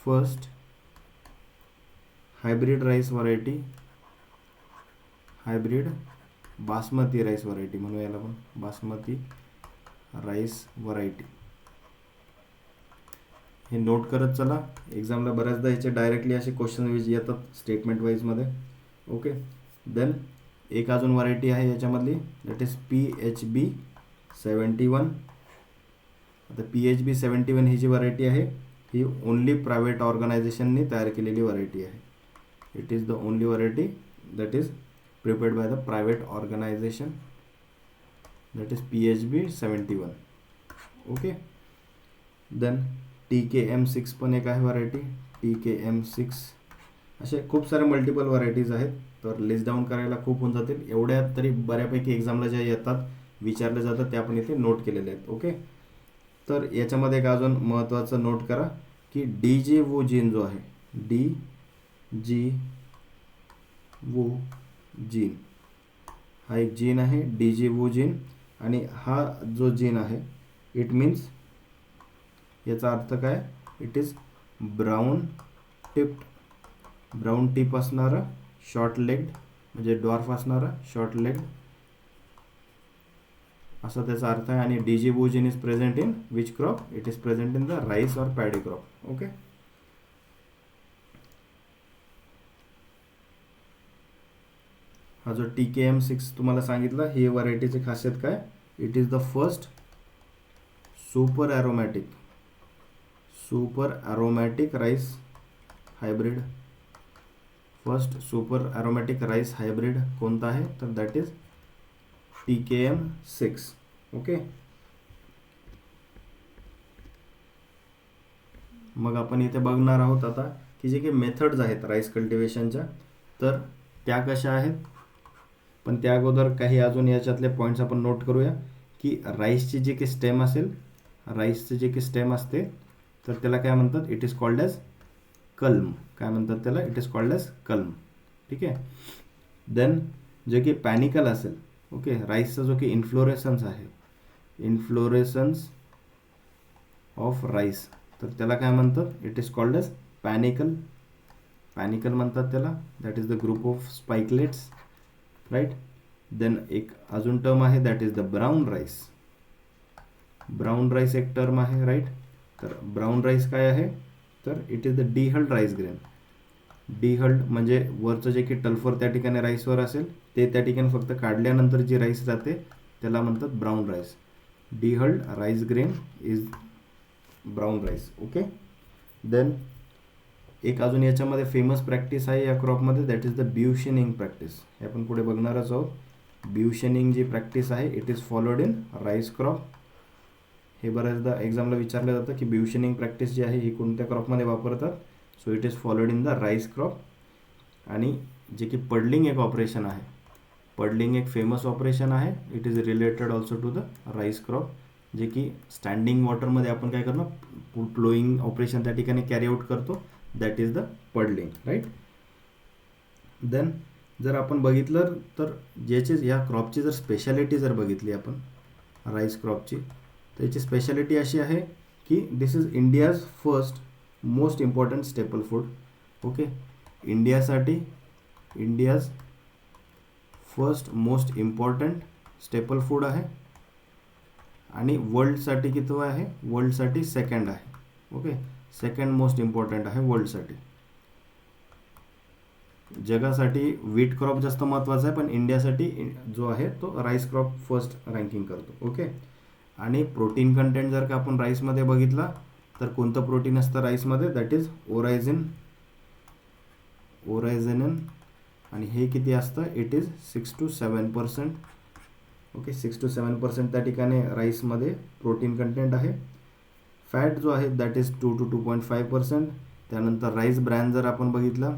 Speaker 1: first hybrid rice variety, hybrid Basmati rice variety म्हणूया याला पण, बासमती राईस व्हरायटी. हे नोट करत चला. एक्झामला बऱ्याचदा याचे डायरेक्टली असे क्वेश्चन येतात स्टेटमेंट वाईजमध्ये. ओके. देन एक अजून व्हरायटी आहे याच्यामधली, दॅट इज PHB 71. आता PHB 71 ही जी व्हरायटी आहे ही ओनली प्रायव्हेट ऑर्गनायझेशननी तयार केलेली व्हरायटी आहे. It is the only variety that is prepared by the private organisation, that is PHB 71. Okay. Then TKM6 पण एक आहे व्हरायटी. TKM6 असे खूप सारे मल्टिपल व्हरायटीज आहेत. तर लिस्ट डाऊन करायला खूप होऊन जातील. एवढ्या तरी बऱ्यापैकी एक्झामला ज्या येतात विचारले जातात त्या आपण इथे नोट केलेल्या आहेत. ओके. तर याच्यामध्ये एक अजून महत्त्वाचं नोट करा की DGWO जीन जो आहे, DGWO जीन हा एक जीन आहे, DGWO जीन. आणि हा जो जीन आहे इट मीन्स, याचा अर्थ काय, it is brown tipped brown tip असणारं, शॉर्ट लेग्ड म्हणजे डॉर्फ असणारं, शॉर्ट लेग्ड असा त्याचा अर्थ आहे. आणि Dee geo woo gen is present in which crop? It is present in the rice or paddy crop. Okay. हा जो TKM6 तुम्हाला सांगितलं, ही व्हरायटीची खासियत काय? It is the first super aromatic rice hybrid. First super aromatic rice hybrid कोणता आहे? तर दॅट इज TKM6. ओके. मग आपण इथे बघणार आहोत आता की जे काही मेथड्स आहेत राईस कल्टिवेशनच्या, तर त्या कशा आहेत. पण त्या अगोदर काही अजून याच्यातले पॉईंट्स आपण नोट करूया की राईसची जी काही स्टेम असेल, राईसचे जे काही स्टेम असते, तर त्याला काय म्हणतात? It is called as culm. काय म्हणतात त्याला? It is called as culm. ठीक आहे. देन जे की पॅनिकल असेल, ओके, राईसचा जो की इन्फ्लोरेसन्स आहे, इन्फ्लोरेसन्स ऑफ राईस, तर त्याला काय म्हणतात? It is called as panicle. Panicle म्हणतात त्याला. That is the group of spikelets, right. Then एक अजून टर्म आहे, that is the brown rice. Brown rice एक टर्म आहे, राईट. तर ब्राऊन राईस काय आहे? तर it is the dehulled rice grain. Dehulled म्हणजे वरचं जे की टल्फर त्या ठिकाणी राईसवर असेल, ते त्या ठिकाणी फक्त काढल्यानंतर जी राईस जाते त्याला म्हणतात brown rice. Dehulled rice grain is brown rice. Okay. Then एक अजून याच्यामध्ये फेमस प्रॅक्टिस आहे या क्रॉपमध्ये, that is the beushening practice. हे आपण पुढे बघणारच आहोत. ब्युशनिंग जी प्रॅक्टिस आहे, it is followed in rice crop. हे बऱ्याचदा एक्झामला विचारलं जातं की ब्युशनिंग प्रॅक्टिस जी आहे ही कोणत्या क्रॉपमध्ये वापरतात. So it is followed in the rice crop. आणि जे की पडलिंग एक ऑपरेशन आहे, पडलिंग एक फेमस ऑपरेशन आहे, it is related also to the rice crop. जे की स्टँडिंग वॉटरमध्ये आपण काय करणार? प्लोईंग ऑपरेशन त्या ठिकाणी कॅरी आउट करतो, that is the puddling, right. Then जर आपण बघितलं तर ज्याची या क्रॉपची जर स्पेशालिटी जर बघितली आपण राईस क्रॉपची, तर याची स्पेशालिटी अशी आहे की this is India's first most important staple food. Okay. इंडियासाठी India's first most important staple food आहे. आणि वर्ल्डसाठी कितवं आहे? वर्ल्डसाठी सेकंड आहे. ओके. सेकंड मोस्ट इम्पॉर्टंट आहे वर्ल्डसाठी. जगासाठी व्हीट क्रॉप जास्त महत्त्वाचा आहे, पण इंडियासाठी जो आहे तो राईस क्रॉप फर्स्ट रँकिंग करतो. ओके. आणि प्रोटीन कंटेंट जर का आपण राईसमध्ये बघितला, तर कोणतं प्रोटीन असतं राईसमध्ये? That is ओरायझेनन. आणि हे किती असतं? It is 6 to 7%. Okay. 6 to 7% त्या ठिकाणी राईसमध्ये प्रोटीन कंटेंट आहे. फॅट जो आहे दॅट इज 2 to 2.5%. त्यानंतर राईस ब्रॅन जर आपण बघितला,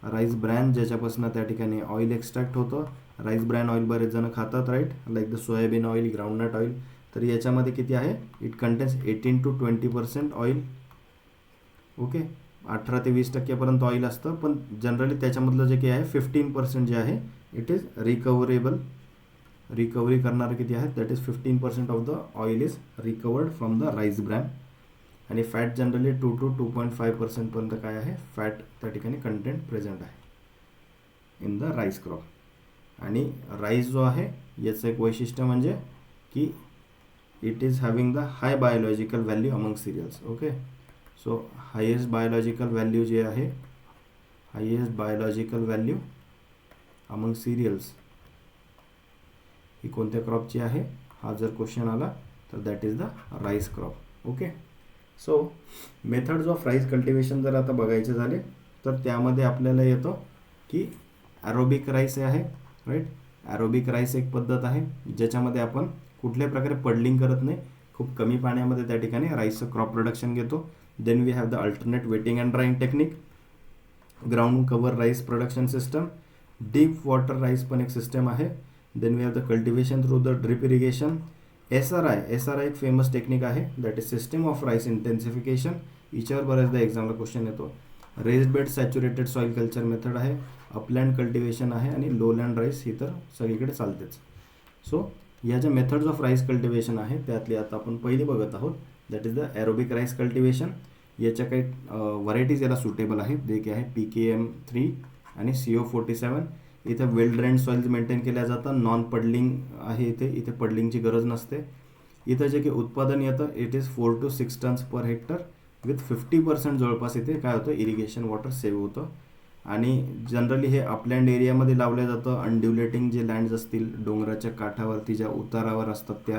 Speaker 1: राईस ब्रॅन ज्याच्यापासून त्या ठिकाणी ऑइल एक्स्ट्रॅक्ट होतं. राईस ब्रॅन ऑइल बरेच जण खातात, right, like the soyabean oil, groundnut oil. तर याच्यामध्ये किती आहे? It contains 18 to 20% oil. Okay. 18 ते 20% ऑइल असतं, पण जनरली त्याच्यामधलं जे काही आहे 15% जे आहे इट इज रिकव्हरेबल. रिकव्हरी करणारं किती आहे? That is 15% of the oil is recovered from the rice bran. आणि फॅट जनरली 2 to 2.5% पर्यंत काय आहे? फॅट त्या ठिकाणी कंटेंट प्रेझेंट आहे इन द राईस क्रॉप. आणि राईस जो आहे याचं एक वैशिष्ट्य म्हणजे की it is having the high biological value among cereals. Okay. So highest biological value जे आहे, highest biological value among cereals ही कोणत्या क्रॉपची आहे? हा जर क्वेश्चन आला तर that is the rice crop. Okay. So methods of rice cultivation जर आता बघायचे झाले तर त्यामध्ये आपल्याला येतं की ॲरोबिक राईस आहे, राईट. ॲरोबिक राईस एक पद्धत आहे ज्याच्यामध्ये आपण कुठल्याही प्रकारे पडलिंग करत नाही, खूप कमी पाण्यामध्ये त्या ठिकाणी राईसचं क्रॉप प्रोडक्शन घेतो. Then we have the alternate wetting and drying technique, ground cover rice production system, deep water rice पण एक सिस्टम आहे. Then we have the cultivation through the drip irrigation. SRI एक फेमस टेक्निक आहे, that is system of rice intensification. हिच्यावर बऱ्याचदा एक्झामला question येतो. Raised bed saturated soil culture method आहे, अपलँड कल्टिवेशन आहे, आणि लोलँड राईस ही तर सगळीकडे चालतेच. सो ह्या ज्या मेथड्स ऑफ राईस कल्टिवेशन आहे त्यातली आता आपण पहिली बघत आहोत, that is the aerobic rice cultivation. याच्या काही व्हरायटीज याला सुटेबल आहेत. जे की आहे PKM3 आणि CO47. इथं वेल ड्रेन्ड सॉइल्स मेंटेन केल्या जातं. नॉन पडलिंग आहे इथे पडलिंगची गरज नसते. इथं जे की उत्पादन येतं it is 4 to 6 tonnes per hectare with 50% जवळपास इथे काय होतं इरिगेशन वॉटर सेव्ह होतं. आणि जनरली हे अपलँड एरियामध्ये लावलं जातं. अनड्युलेटिंग जे लँड्स असतील, डोंगराच्या काठावरती ज्या उतारावर असतात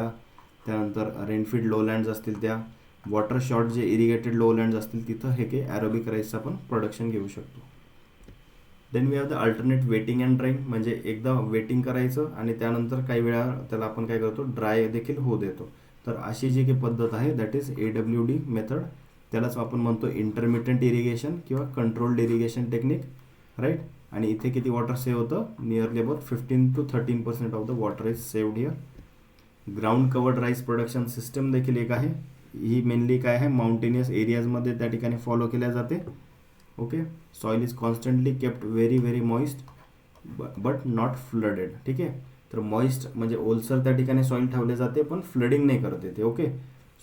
Speaker 1: त्यानंतर रेनफील्ड लोलँड्स असतील, त्या वॉटर शॉर्ट जे इरिगेटेड लोलँड्स असतील, तिथं हे काही ॲरोबिक राईसचं आपण प्रोडक्शन घेऊ शकतो. Then we have the alternate wetting and drying. म्हणजे एकदा वेटिंग करायचं आणि त्यानंतर काही वेळा त्याला आपण काय करतो ड्राय देखील होऊ देतो. तर अशी जी काही पद्धत आहे दॅट इज AWD मेथड. त्यालाच आपण म्हणतो इंटरमिटंट इरिगेशन किंवा कंट्रोल्ड इरिगेशन टेक्निक, राईट. आणि इथे किती वॉटर सेव्ह होतं, nearly about 15 to 13% of the water is saved here. Ground covered rice production system देखील एक आहे. ही मेनली काय आहे माउंटेनियस एरियाजमध्ये त्या ठिकाणी फॉलो केल्या जाते. Okay. Soil is constantly kept very moist but not flooded. ठीक आहे. तर मॉइस्ट म्हणजे ओलसर त्या ठिकाणी सॉइल ठेवले जाते पण फ्लडिंग नाही करत येते. ओके.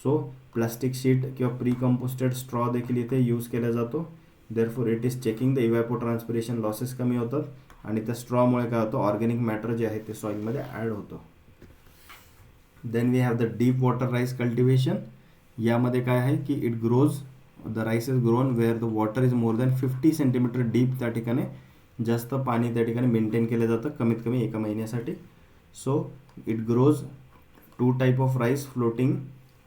Speaker 1: सो प्लास्टिक शीट किंवा प्री कंपोस्टेड स्ट्रॉ देखील इथे यूज केला जातो. Therefore it is checking the evapotranspiration losses कमी होतात आणि त्या स्ट्रॉमुळे काय होतं ऑर्गॅनिक मॅटर जे आहे ते सॉइलमध्ये ॲड होतं. Then we have the deep water rice cultivation. यामध्ये काय आहे की it grows the rice is grown where the water is more than 50 centimetre deep. त्या ठिकाणी जास्त पाणी त्या ठिकाणी मेंटेन केलं जातं कमीत कमी एका महिन्यासाठी. So it grows 2 type of rice, floating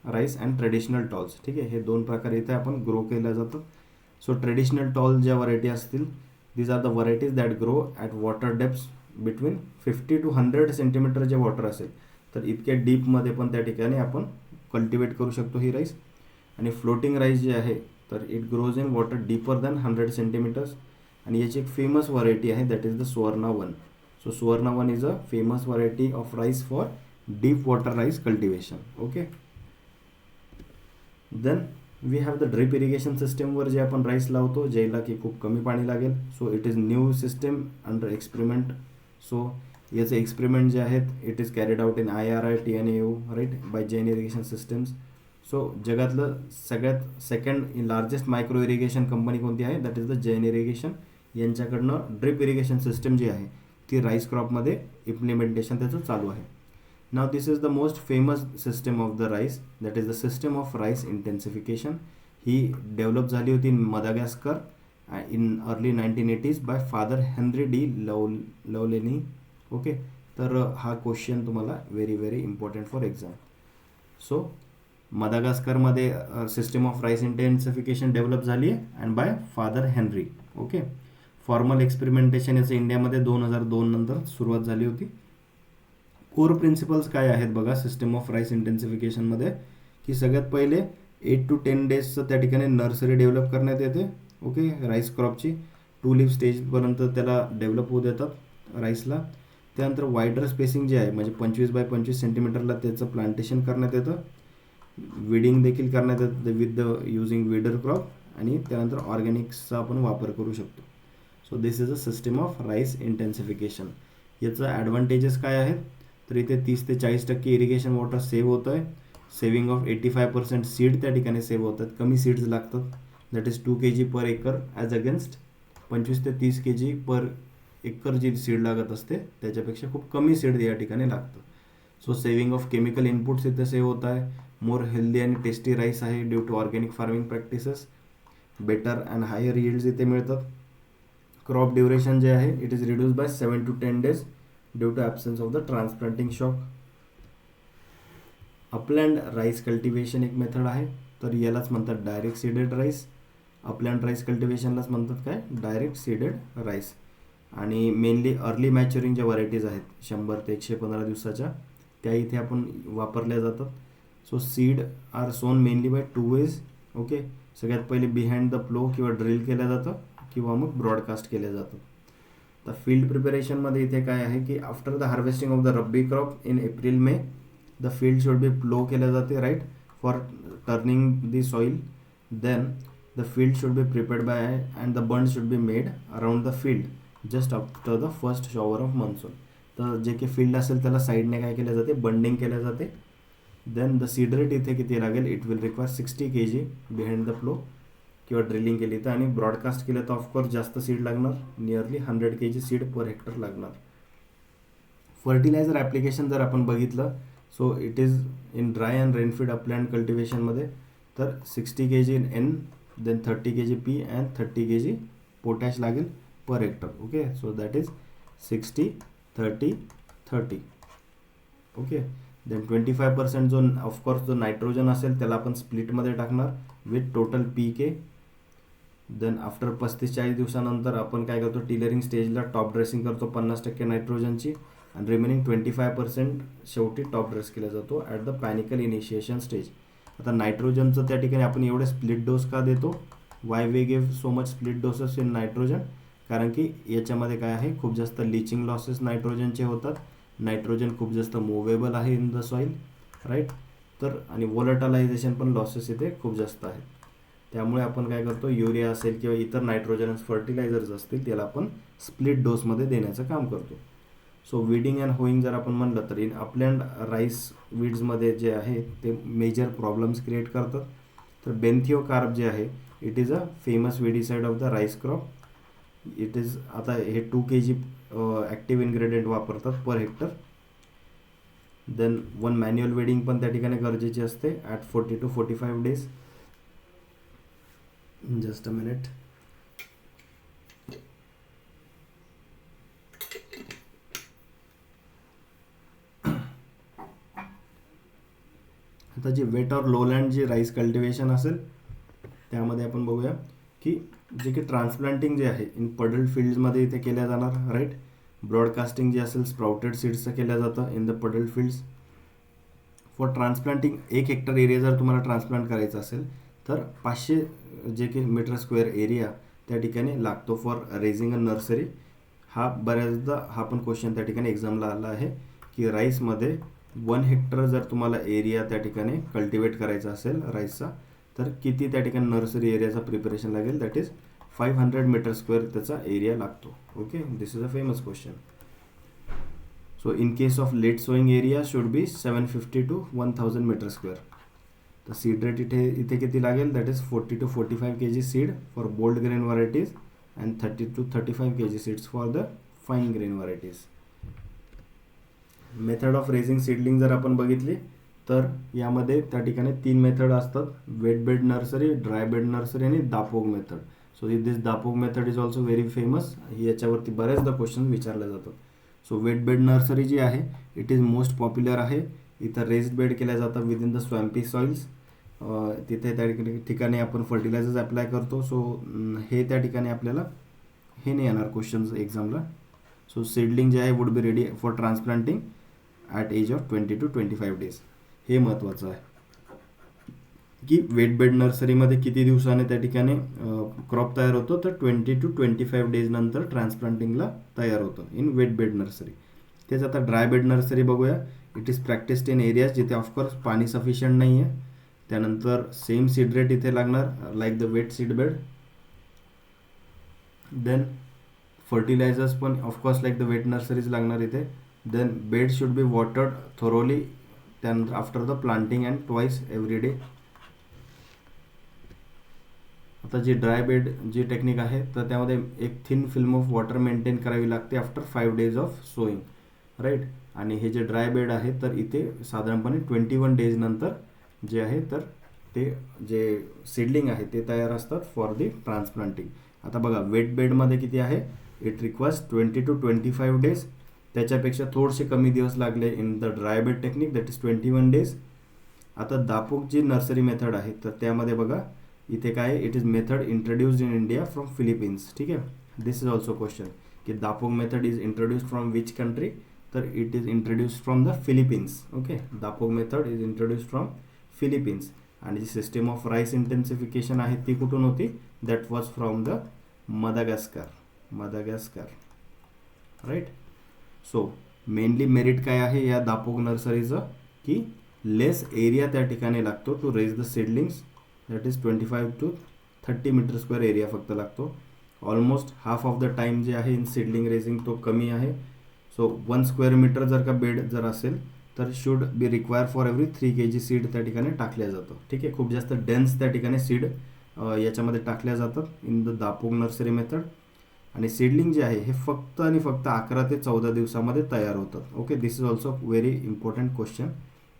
Speaker 1: rice and traditional tolls. ठीक आहे. हे 2 प्रकार इथे आपण ग्रो केलं जातं. सो ट्रेडिशनल टॉल ज्या व्हरायटी असतील these are the varieties that grow at water depths between 50 to 100 centimetre जे वॉटर असेल तर इतक्या डीपमध्ये पण त्या ठिकाणी आपण कल्टिवेट करू शकतो ही राईस. आणि फ्लोटिंग राईस जे आहे तर it grows in water deeper than 100 centimetres. आणि याची एक फेमस व्हरायटी आहे that is the Suvarna 1. So Suvarna 1 is a famous variety of rice for deep water rice cultivation. Okay. Then we have the drip irrigation सिस्टमवर जे आपण rice लावतो ज्याला की खूप कमी पाणी लागेल. So it is new system under experiment. So याचे एक्सपेरिमेंट जे आहेत it is carried out in IRI TNAU right by Jain irrigation systems. So जगातलं सगळ्यात second largest micro irrigation company कोणती आहे that is the Jain irrigation. यांच्याकडनं ड्रिप इरिगेशन सिस्टम जी आहे ती राईस क्रॉपमध्ये इम्प्लिमेंटेशन त्याचं चालू आहे. नाव this is the most famous system of the rice that is the system of rice intensification. ही डेव्हलप झाली होती in Madagascar in early 1980s by father Henri de Laulanie. Okay. तर हा क्वेश्चन तुम्हाला very important for exam. So मदागास्करमध्ये system of rice intensification develop झाली आहे and by father Henri. Okay. Formal experimentation याचं इंडियामध्ये 2002 नंतर सुरुवात झाली होती. कोर प्रिन्सिपल्स काय आहेत बघा सिस्टम ऑफ राईस इंटेन्सिफिकेशनमध्ये की सगळ्यात पहिले 8 to 10 डेजचं त्या ठिकाणी नर्सरी डेव्हलप करण्यात येते. ओके. राईस क्रॉपची 2 लीफ स्टेजपर्यंत त्याला डेव्हलप होऊ देतात राईसला. त्यानंतर वायडर स्पेसिंग जे आहे म्हणजे 25 by 25 सेंटीमीटरला त्याचं प्लांटेशन करण्यात येतं. विडिंग देखील करण्यात येतं with the using weeder crop. आणि त्यानंतर ऑर्गॅनिक्सचा आपण वापर करू शकतो. So this is a system of rice intensification. याचं ॲडव्हान्टेजेस काय आहेत तर इथे 30 ते 40% इरिगेशन वॉटर सेव्ह होतं आहे. सेविंग ऑफ 85% सीड त्या ठिकाणी सेव्ह होतात. कमी सीड्स लागतात that is 2 kg per acre as against 25 ते 30 kg पर एकर जी सीड लागत असते त्याच्यापेक्षा खूप कमी सीड या ठिकाणी लागतं. So saving of chemical inputs इथे सेव्ह होत आहे. मोर हेल्दी आणि टेस्टी राईस आहे due to organic farming practices. Better and higher yields इथे मिळतात. क्रॉप ड्युरेशन जे आहे it is reduce by 7 to 10 days due to absence of the transplanting shock. Upland rice cultivation एक method आहे तर यालाच म्हणतात direct seeded rice. Upland rice कल्टिवेशनलाच म्हणतात काय डायरेक्ट सीडेड राईस. आणि मेनली अर्ली मॅच्युरिंग ज्या व्हरायटीज आहेत 100 ते 115 दिवसाच्या त्या इथे आपण वापरल्या जातात. सो सीड आर सोन मेनली बाय 2 ways. ओके. सगळ्यात पहिले बिहाइंड द प्लो किंवा ड्रिल केलं जातं किंवा मग ब्रॉडकास्ट केलं जातं. तर फील्ड प्रिपरेशनमध्ये इथे काय आहे की after the harvesting of the rabi crop in April May the field should be plough केलं जाते right for turning the soil. Then the field should be prepared by and the bund should be made around the field just after the first shower of monsoon. तर जे काही field असेल त्याला साईडने काय केलं जाते बंडिंग केलं जाते. देन द सीड रेट इथे किती लागेल it will require 60 kg behind the plough किंवा ड्रिलिंग केली तर, आणि ब्रॉडकास्ट केलं तर ऑफकोर्स जास्त सीड लागणार, nearly 100 kg seed per hectare लागणार. फर्टिलायझर ॲप्लिकेशन जर आपण बघितलं, so it is in dry and rainfed upland कल्टिवेशनमध्ये तर 60 kg N, then 30 kg P and 30 kg potash लागेल per hectare. Okay, so that is 60, 30, 30. Okay, then 25% जो of course जो nitrogen असेल त्याला आपण स्प्लिटमध्ये टाकणार with total PK. Then after 35-40 दिवसानंतर आपण काय करतो, टिलरिंग स्टेजला टॉप ड्रेसिंग करतो 50% नायट्रोजनची, आणि रिमेनिंग 25% शेवटी टॉप ड्रेस केला जातो ॲट द पॅनिकल इनिशिएशन स्टेज. आता नायट्रोजनचं त्या ठिकाणी आपण एवढे स्प्लिट डोस का देतो, why we give so much split doses in nitrogen, कारण की याच्यामध्ये काय आहे, खूप जास्त लिचिंग लॉसेस नायट्रोजनचे होतात. नायट्रोजन खूप जास्त मुव्हेबल आहे इन द सॉईल, राईट. तर आणि वोलटालायझेशन पण लॉसेस इथे खूप जास्त आहेत. त्यामुळे आपण काय करतो, युरिया असेल किंवा इतर नायट्रोजनस फर्टिलायझर्स असतील त्याला आपण स्प्लिट डोसमध्ये देण्याचं काम करतो. सो वीडिंग अँड होईंग जर आपण म्हणलं तर इन अपलँड राईस वीड्समध्ये जे आहे ते मेजर प्रॉब्लेम्स क्रिएट करतात. तर बेन्थिओ कार्ब जे आहे it is a famous weedicide of the rice crop. It is, आता हे 2 kg ॲक्टिव्ह इन्ग्रेडियंट वापरतात per hectare. Then 1 manual weeding पण त्या ठिकाणी गरजेची असते at 40 to 45 days. Just a minute. आता जे वेट और लोलँड जे राईस कल्टिवेशन असेल त्यामध्ये आपण बघूया की जे की ट्रान्सप्लांटिंग जे आहे इन पडल फील्ड्समध्ये इथे केल्या जाणार, राईट. ब्रॉडकास्टिंग जे असेल स्प्राउटेड सीड्सचं केलं जातं इन द पडल fields. For transplanting 1 hectare area जर तुम्हाला ट्रान्सप्लांट करायचं असेल तर 500 जे की मीटर स्क्वेअर एरिया त्या ठिकाणी लागतो फॉर रेझिंग अ नर्सरी. हा बऱ्याचदा हा पण क्वेश्चन त्या ठिकाणी एक्झामला आला आहे की राईसमध्ये 1 हेक्टर जर तुम्हाला एरिया त्या ठिकाणी कल्टिवेट करायचा असेल राईसचा तर किती त्या ठिकाणी नर्सरी एरियाचा प्रिपरेशन लागेल, दॅट इज 500 मीटर स्क्वेअर त्याचा एरिया लागतो. Okay, this is a famous question. So in case of late sowing area should be 750 to 1000 metre square. तर सीड रेट इथे किती लागेल, that is 40 to 45 kg seed for bold grain varieties and 30 to 35 kg seeds for the fine grain varieties. Method of raising seedling जर आपण बघितली तर यामध्ये त्या ठिकाणी 3 मेथड असतात, wet bed nursery, dry bed nursery आणि dapog method. So this dapog method is also very famous. याच्यावरती बऱ्याचदा क्वेश्चन विचारले जातात. सो वेट बेड नर्सरी जी आहे इट इज मोस्ट पॉप्युलर आहे. इथं रेस्ड बेड केल्या जातात विद इन द स्वॅम्पी सॉइल्स. तिथे त्या ठिकाणी आपण फर्टिलायझर्स अप्लाय करतो. सो हे त्या ठिकाणी आपल्याला हे नाही येणार क्वेश्चन्स एक्झामला. सो सीडलिंग जे आहे would be ready for transplanting at age of 20 to 25 days. हे महत्त्वाचं आहे की वेट बेड नर्सरीमध्ये किती दिवसाने त्या ठिकाणी क्रॉप तयार होतो, तर 20 to 25 days नंतर ट्रान्सप्लांटिंगला तयार होतं इन वेट बेड नर्सरी. तेच आता ड्राय बेड नर्सरी बघूया. It is practised in areas जिथे ऑफकोर्स पाणी सफिशियंट नाही आहे. त्यानंतर सेम सीड रेट इथे लागणार like the wet seed bed. Then fertilisers पण of course like the wet nurseries लागणार इथे. Then bed should be watered thoroughly त्यानंतर after the planting and twice every day. आता जी ड्राय बेड जी टेक्निक आहे तर त्यामध्ये एक thin film of water maintain करावी लागते after 5 days of sowing, right. आणि हे जे ड्राय बेड आहे तर इथे साधारणपणे 21 days नंतर जे आहे तर ते जे सीडलिंग आहे ते तयार असतात फॉर दी ट्रान्सप्लांटिंग. आता बघा वेट बेडमध्ये किती आहे, इट रिक्वायर्स 20 to 25 days. त्याच्यापेक्षा थोडेसे कमी दिवस लागले in the dry bed technique, that is 21 days. आता दापोग जी नर्सरी मेथड आहे तर त्यामध्ये बघा इथे काय आहे, it is method introduced in India from Philippines. ठीक आहे, दिस इज ऑल्सो क्वेश्चन की dapog method is introduced from which country, तर it is introduced from the Philippines. Okay, dapog method is introduced from Philippines. आणि जी system of rice intensification आहे ती कुठून होती, that was from the Madagascar, right. So mainly merit काय आहे या दापोग नर्सरीचं की लेस एरिया त्या ठिकाणी लागतो to raise the seedlings, that is 25 to 30 metre square area फक्त लागतो. Almost half of the time जे आहे इन सीडलिंग रेझिंग तो कमी आहे. सो 1 square meter जर का बेड जर असेल तर should be require for every 3 kg seed त्या ठिकाणी टाकल्या जातं. ठीक आहे, खूप जास्त डेन्स त्या ठिकाणी सीड याच्यामध्ये टाकल्या जातात इन द दापोग नर्सरी मेथड. आणि सीडलिंग जे आहे हे फक्त आणि फक्त 11 ते 14 दिवसामध्ये तयार होतात. Okay, this is also very important question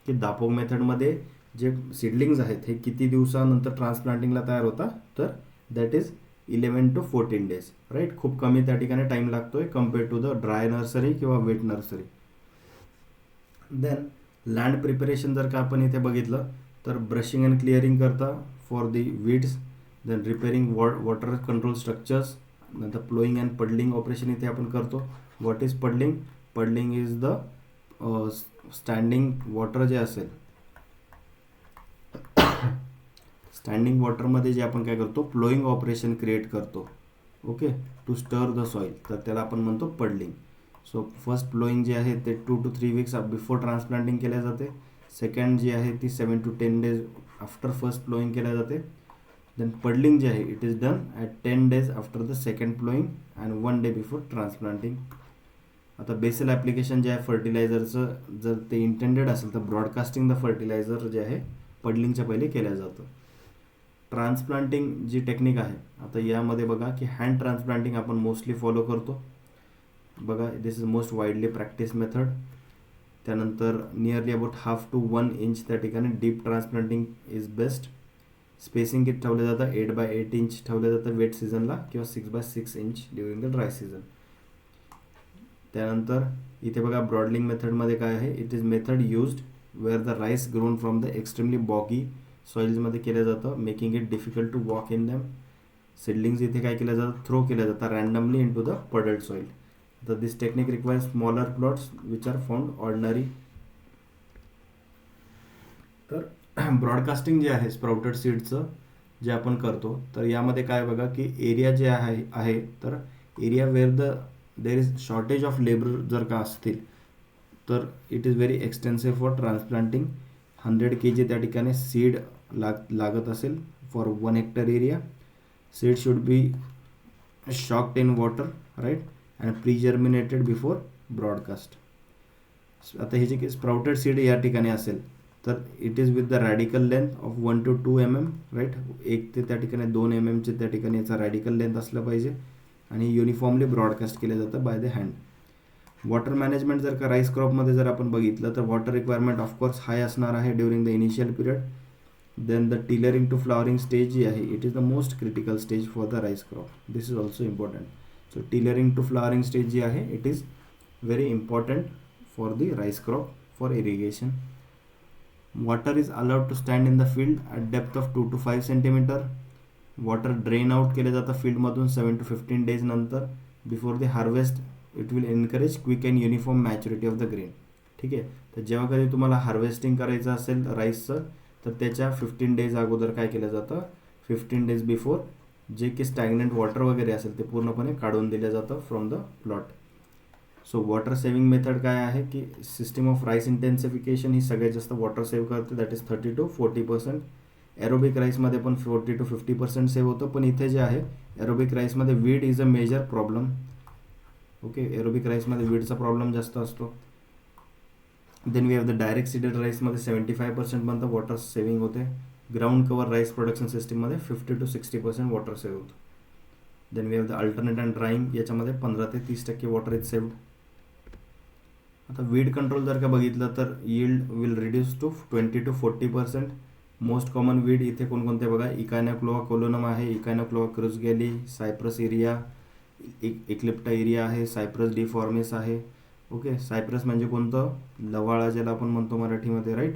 Speaker 1: की दापोग मेथडमध्ये जे सीडलिंग्स आहेत हे किती दिवसानंतर ट्रान्सप्लांटिंगला तयार होतात, तर that is 11 to 14 days, right. खूप कमी त्या ठिकाणी टाईम लागतोय compare to the dry nursery किंवा wet nursery. Then land preparation जर का आपण इथे बघितलं तर ब्रशिंग अँड क्लिअरिंग करता for the weeds, then repairing water control structures, नंतर प्लोईंग अँड पडलिंग ऑपरेशन इथे आपण करतो. What is puddling? Puddling is the standing water जे असेल, स्टँडिंग वॉटरमध्ये जे आपण काय करतो, प्लोईंग ऑपरेशन क्रिएट करतो. ओके, टू स्टर द सॉईल, तर त्याला आपण म्हणतो पडलिंग. सो फर्स्ट प्लोईंग जे आहे ते 2 to 3 weeks बिफोर ट्रान्सप्लांटिंग केल्या जाते. सेकंड जी आहे ती 7 to 10 days after first ploughing केल्या जाते. देन पडलिंग जे आहे it is done at 10 days after the second ploughing and 1 day before transplanting. आता बेसल ॲप्लिकेशन जे आहे फर्टिलायझरचं, जर ते इंटेंडेड असेल तर ब्रॉडकास्टिंग द फर्टिलायझर जे आहे पडलिंगच्या पहिले केल्या जातं. ट्रान्सप्लांटिंग जी टेक्निक आहे, आता यामध्ये बघा की हँड ट्रान्सप्लांटिंग आपण मोस्टली फॉलो करतो. बघा, this is most widely practice method. त्यानंतर नियरली अबाउट 1/2 to 1 inch त्या ठिकाणी deep transplanting is best. Spacing किती ठेवलं जातं, 8x8 inch ठेवलं जातं वेट सीझनला किंवा 6x6 inch during the dry season. त्यानंतर इथे बघा ब्रॉडलिंग मेथडमध्ये काय आहे, it is method used where the rice grown from the extremely boggy सॉईल्समध्ये केलं जातं, making it difficult to walk in them. Seedlings इथे काय केलं जातं, थ्रो केलं जातं randomly into the puddled सॉईल. तर this technique requires smaller plots which are found ordinary. तर ब्रॉडकास्टिंग जे आहे स्प्राउटेड सीड्सचं जे आपण करतो, तर यामध्ये काय बघा की एरिया जे आहे तर area where there is shortage of labour जर का असतील तर it is very extensive for transplanting. 100 kg त्या ठिकाणी सीड लागत असेल for 1 hectare area. Seed should be soaked in water, right, and pregerminated before broadcast. आता हे जे स्प्राउटेड सीड या ठिकाणी असेल तर it is with the radicle length of 1 to 2 mm, right. 1 ते त्या ठिकाणी 2 mm चे त्या ठिकाणी याचा रॅडिकल लेंथ असलं पाहिजे आणि युनिफॉर्मली ब्रॉडकास्ट केलं जातं by the hand. Water management जर का राईस क्रॉपमध्ये जर आपण बघितलं तर वॉटर रिक्वायरमेंट ऑफकोर्स हाय असणार आहे during the initial period. Then the tillering to flowering stage जी आहे it is the most critical stage for the rice crop. This is also important. So tillering to flowering stage जी आहे it is very important for the rice crop for irrigation. Water is allowed to stand in the field at depth of 2 to 5 centimeter. Water drain out केलं जातं फील्डमधून 7 to 15 days नंतर. Before the harvest it will encourage quick and uniform maturity of the grain. ठीक आहे, तर जेव्हा कधी तुम्हाला harvesting करायचं असेल राईसचं तर त्याच्या 15 days अगोदर काय केलं जातं, 15 days बिफोर जे की स्टॅग्नंट वॉटर वगैरे असेल ते पूर्णपणे काढून दिलं जातं from the plot. So water saving method काय आहे की सिस्टम ऑफ राईस इंटेन्सिफिकेशन ही सगळ्यात जास्त वॉटर सेव्ह करते, दॅट इज 30 to 40%. एरोबिक राईसमध्ये पण 40 to 50% सेव्ह होतं, पण इथे जे आहे एरोबिक राईसमध्ये weed is a major problem. Okay, aerobic राईसमध्ये वीडचा प्रॉब्लेम जास्त असतो. Then we have the direct seeded राईसमध्ये 75% पर्यंत वॉटर सेव्हिंग होते. ग्राउंड कवर राईस प्रोडक्शन सिस्टीममध्ये 50 to 60% वॉटर सेव्ह होतं. Then we have the alternate and drying, याच्यामध्ये 15 ते 30% वॉटर इज सेव्ड. आता वीड कंट्रोल जर का बघितलं तर yield will reduce to 20 to 40%. Most common weed इथे कोणकोणते बघा, इकायनोक्लोआ कोलोनम आहे, इकायनोक्लोआ क्रुजगेली, सायप्रस एरिया, इक्लिप्टा एरिया आहे, सायप्रस डिफॉर्मिस आहे. ओके, सायप्रस म्हणजे कोणतं, लवाळा ज्याला आपण म्हणतो मराठीमध्ये, राईट.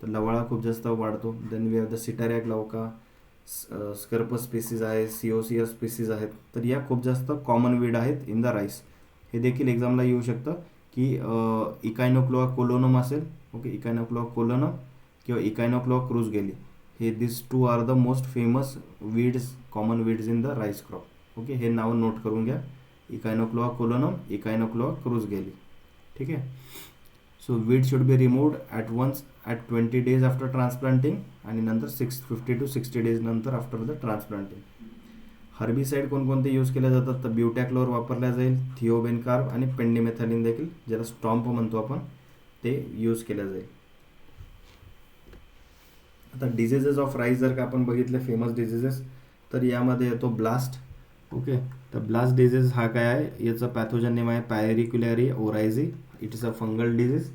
Speaker 1: तर लवाळा खूप जास्त वाढतो. Then we have the Setaria glauca, Scirpus species आहे, सिओसिया स्पीसीज आहेत. तर या खूप जास्त कॉमन वीड आहेत इन द राईस. हे देखील एक्झामला येऊ शकतं की इकायनोक्लोआ कोलोनम असेल, ओके, इकायनोक्लोआ कोलोनम किंवा इकायनोक्लोआ क्रुजगेली, हे this 2 are the most famous weeds, common weeds in the rice crop. Okay, हे नाव नोट करून घ्या, इकायनोक्लोआ कोलोनम, इकायनोक्लोआ क्रुजगेली. ठीक आहे. So weed should be removed at once at 20 days after transplanting आणि नंतर 50 to 60 days नंतर आफ्टर द ट्रान्सप्लांटिंग. हर्बिसाईड कोणकोणते यूज केले जातात तर ब्युटॅक्लोर वापरल्या जाईल, थिओबेनकार्ब आणि पेंडिमेथॅलिन देखील, ज्याला स्टॉम्प म्हणतो आपण, ते यूज केल्या जाईल. आता डिझीजेस ऑफ राईस जर का आपण बघितले फेमस डिझीजेस, तर यामध्ये येतो ब्लास्ट. ओके, तर ब्लास्ट डिझीज हा काय आहे, याचं पॅथोजन नेम आहे Pyricularia oryzae. It is a fungal disease.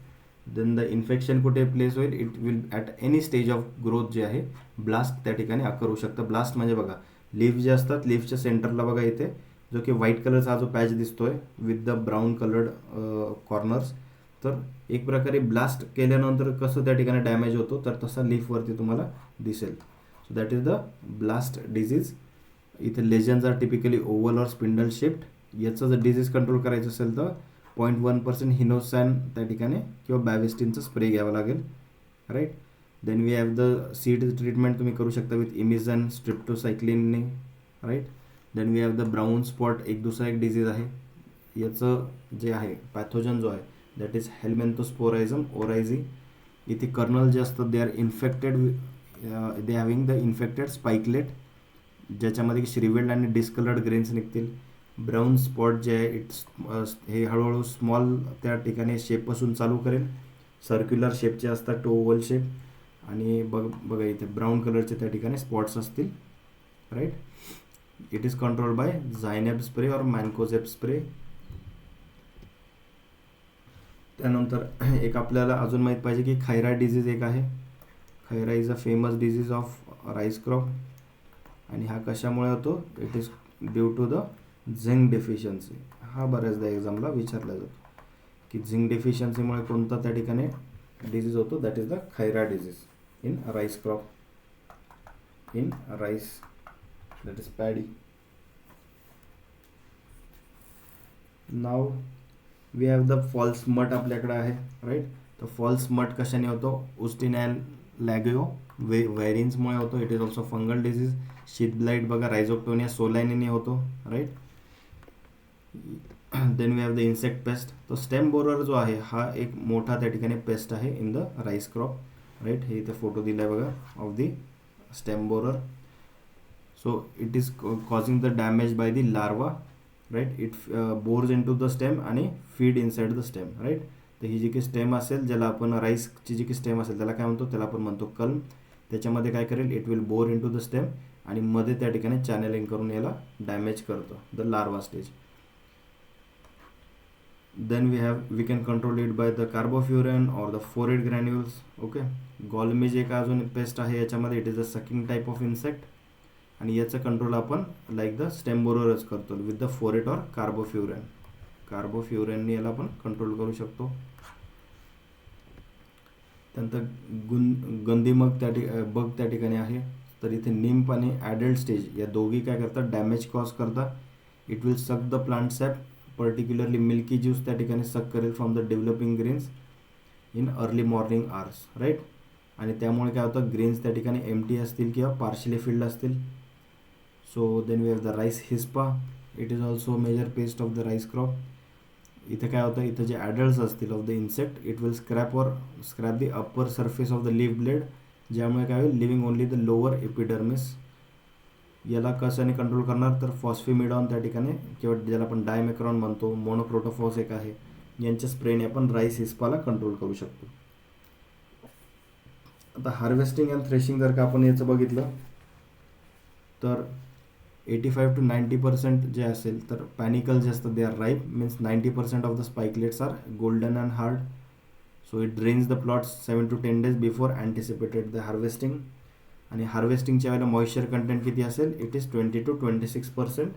Speaker 1: Then the infection कुठे प्लेस होईल, it will at any stage of growth जे आहे ब्लास्ट त्या ठिकाणी अकर होऊ शकतं. ब्लास्ट म्हणजे बघा लीफ जे असतात, लीफच्या सेंटरला बघा इथे जो की व्हाईट कलरचा हा जो पॅच दिसतोय with the brown coloured corners, तर एक प्रकारे ब्लास्ट केल्यानंतर कसं त्या ठिकाणी डॅमेज होतो, तर तसा लीफवरती तुम्हाला दिसेल. So that is the blast disease. इथे lesions are typically oval or spindle shaped. याचं जर डिझीज कंट्रोल करायचं असेल तर 0.1% हिनोसॅन त्या ठिकाणी किंवा बॅव्हिस्टिनचा स्प्रे घ्यावा लागेल. Right. Then we have the seed treatment तुम्ही करू शकता विथ इमिझन स्ट्रिप्टोसायक्लिनने. Right. Then we have the brown spot, एक दुसरा एक डिझीज आहे. याचं जे आहे पॅथोजन जो आहे दॅट इज हेल्मेंथोस्पोरायझम ओरायझी. इथे कर्नल जे असतात they R infected, they having the infected spikelet, ज्याच्यामध्ये श्रिवेल्ड आणि डिस्कलर्ड ग्रेन्स निघतील. ब्राऊन स्पॉट जे आहे इट्स हे हळूहळू स्मॉल त्या ठिकाणी शेपपासून चालू करेल. सर्क्युलर शेपचे असतात टू ओव्हल शेप. आणि बघा इथे ब्राऊन कलरचे त्या ठिकाणी स्पॉट्स असतील. Right. It is controlled by zineb spray और मॅनकोझेब स्प्रे. त्यानंतर एक आपल्याला अजून माहीत पाहिजे की खैरा डिझीज एक आहे. Khaira is a famous disease of rice crop. आणि हा कशामुळे होतो, it is due to the zinc deficiency. हा बऱ्याचदा एक्झामला विचारला जातो की झिंक डेफिशियन्सीमुळे कोणता त्या ठिकाणी डिझीज होतो, that is the Khaira disease in rice crop, in rice that is paddy. नाव we have the false smut आपल्याकडे आहे. राईट. तर फॉल्स मट कशाने होतो, उस्टिनॅल लॅगिओ व्हेरिन्समुळे होतो. It is also fungal disease. Sheath blight बघा रायझोक्टोनिया सोलायनीने होतो. Right. Then we have the insect pest. तो स्टेम बोरर जो आहे हा एक मोठा त्या ठिकाणी पेस्ट आहे in the rice crop. Right. हे इथे फोटो दिला आहे बघा of the stem borer. So it is causing the damage by the larva. Right. It bores into the stem आणि feed inside the stem. Right. तर ही जी काही stem असेल, ज्याला आपण राईसची जी काही स्टेम असेल त्याला काय म्हणतो, त्याला आपण म्हणतो कल्म. त्याच्यामध्ये काय करेल, it will bore into the stem आणि मध्ये त्या ठिकाणी चॅनलिंग करून याला डॅमेज करतो, the larva stage. Then we can control it by the carbofuran or the phorate granules. Okay. Gall midge एक अजून पेस्ट आहे याच्यामध्ये. It is a sucking type of insect आणि याचं कंट्रोल आपण लाईक द स्टेम बोररच करतो with the phorate or carbofuran. कार्बोफ्युरनने याला आपण कंट्रोल करू शकतो. त्यानंतर गंदीमग बग त्या ठिकाणी आहे. तर इथे निम्प आणि ॲडल्ट स्टेज या दोघी काय करतात, डॅमेज कॉज करतात. It will suck the plant sap, particularly milky juice त्या ठिकाणी सक करेल from the developing grains in early morning hours. Right. आणि त्यामुळे काय होतं, ग्रेन्स त्या ठिकाणी एम्प्टी असतील किंवा पार्शली फिल्ड असतील. So then we have the rice hispa. It is also major pest of the rice crop. इथे काय होतं, इथं जे ॲडल्ट्स असतील of the insect, it will scrape the upper surface of the leaf blade, ज्यामुळे काय होईल, leaving only the lower epidermis. याला कशाने कंट्रोल करणार, तर फॉस्फिमिडॉन त्या ठिकाणी किंवा ज्याला आपण डायमेक्रॉन म्हणतो, मोनोक्रोटोफॉस एक आहे, यांच्या स्प्रेने आपण राईस हिस्पाला कंट्रोल करू शकतो. आता हार्वेस्टिंग अँड थ्रेशिंग जर का आपण याचं बघितलं तर 85 to 90% जे असेल, तर पॅनिकल जे असतात they are ripe, means 90% of the spikelets are golden and hard. So it drains the plots 7 to 10 days before anticipated the harvesting. आणि हार्वेस्टिंगच्या वेळेला मॉइश्चर कंटेंट किती असेल, इट इज 20 to 26%.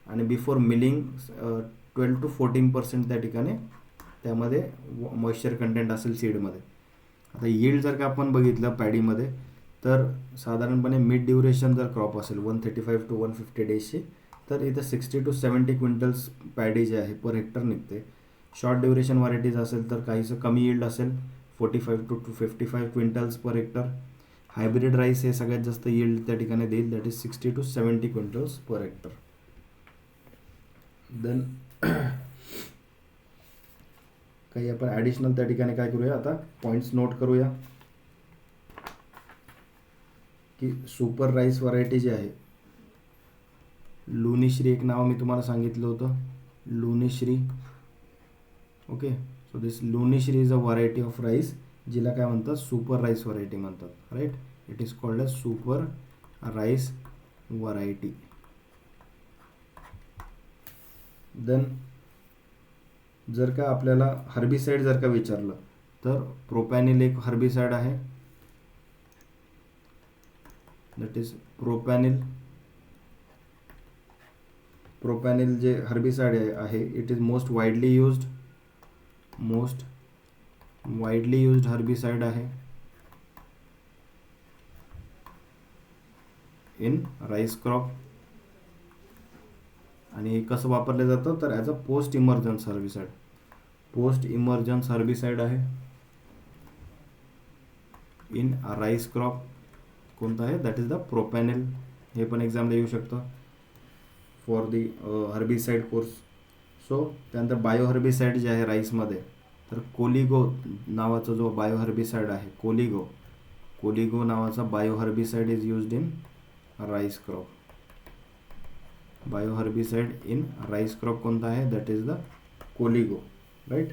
Speaker 1: आणि बिफोर मिलिंग 12 to 14% त्या ठिकाणी त्यामध्ये मॉइश्चर कंटेंट असेल सीडमध्ये. आता यील्ड जर का आपण बघितलं पॅडीमध्ये, तर साधारणपणे मिड ड्युरेशन जर क्रॉप असेल 135 to 150 डेजची, तर इथं 60 to 70 क्विंटल्स पॅडी जे आहे पर हेक्टर निघते. शॉर्ट ड्युरेशन व्हरायटीज असेल तर काहीसं कमी यील्ड असेल, 45 to 55 quintals per hectare. Hybrid rice हे सगळ्यात जास्त यील्ड त्या ठिकाणी देईल, that is 60 to 70 quintals per hectare. Then काही आपण ॲडिशनल त्या ठिकाणी काय करूया, आता पॉईंट्स नोट करूया की सुपर राईस व्हरायटी जी आहे, लुनीश्री एक नाव मी तुम्हाला सांगितलं होतं, Lunishree. Okay. So this Lunishree is a variety of rice, जिला काय म्हणतात, सुपर राईस व्हरायटी म्हणतात. Right. It is called a super rice variety. Then जर का आपल्याला हर्बिसाइड जर का विचारलं तर प्रोपॅनिल एक हर्बिसाइड आहे, दॅट इज प्रोपॅनिल. प्रोपॅनिल जे हर्बिसाइड आहे it is most widely used herbicide आहे इन राईस क्रॉप. आणि कसं वापरलं जातं तर as a post emergence herbicide आहे इन राईस क्रॉप. कोणतं आहे, दॅट इज द प्रोपॅनिल. हे पण एक्झामला येऊ शकतं for the herbicide course. So त्यानंतर बायो हर्बिसाइड जे आहे राईसमध्ये, तर कोलिगो नावाचा जो बायो हर्बिसाइड आहे, कोलिगो नावाचा bio herbicide is used in rice crop. Bio herbicide in rice crop कोणता आहे, that is the Collego, right.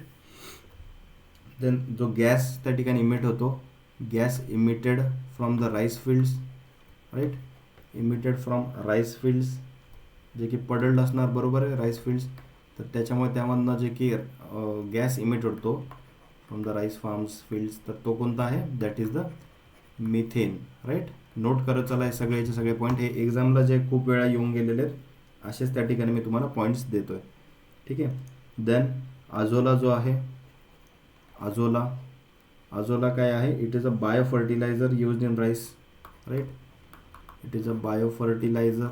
Speaker 1: देन जो गॅस त्या ठिकाणी इमिट होतो, gas emitted from the rice fields, right, emitted from rice fields, जे की पडल्ड असणार, बरोबर आहे, राईस फील्ड्स. तर त्याच्यामुळे त्यामधनं जे की गॅस इमिट होतो from the rice farms fields, तर तो कोणता आहे, that is the methane, right. Note करत चला हे सगळ्याचे सगळे पॉईंट. हे एक्झामला जे खूप वेळा येऊन गेलेले आहेत असेच त्या ठिकाणी मी तुम्हाला पॉईंट्स देतो आहे, ठीक आहे. देन अझोला जो आहे, अझोला काय आहे, it is a bio fertiliser used in rice, right. It is a bio fertiliser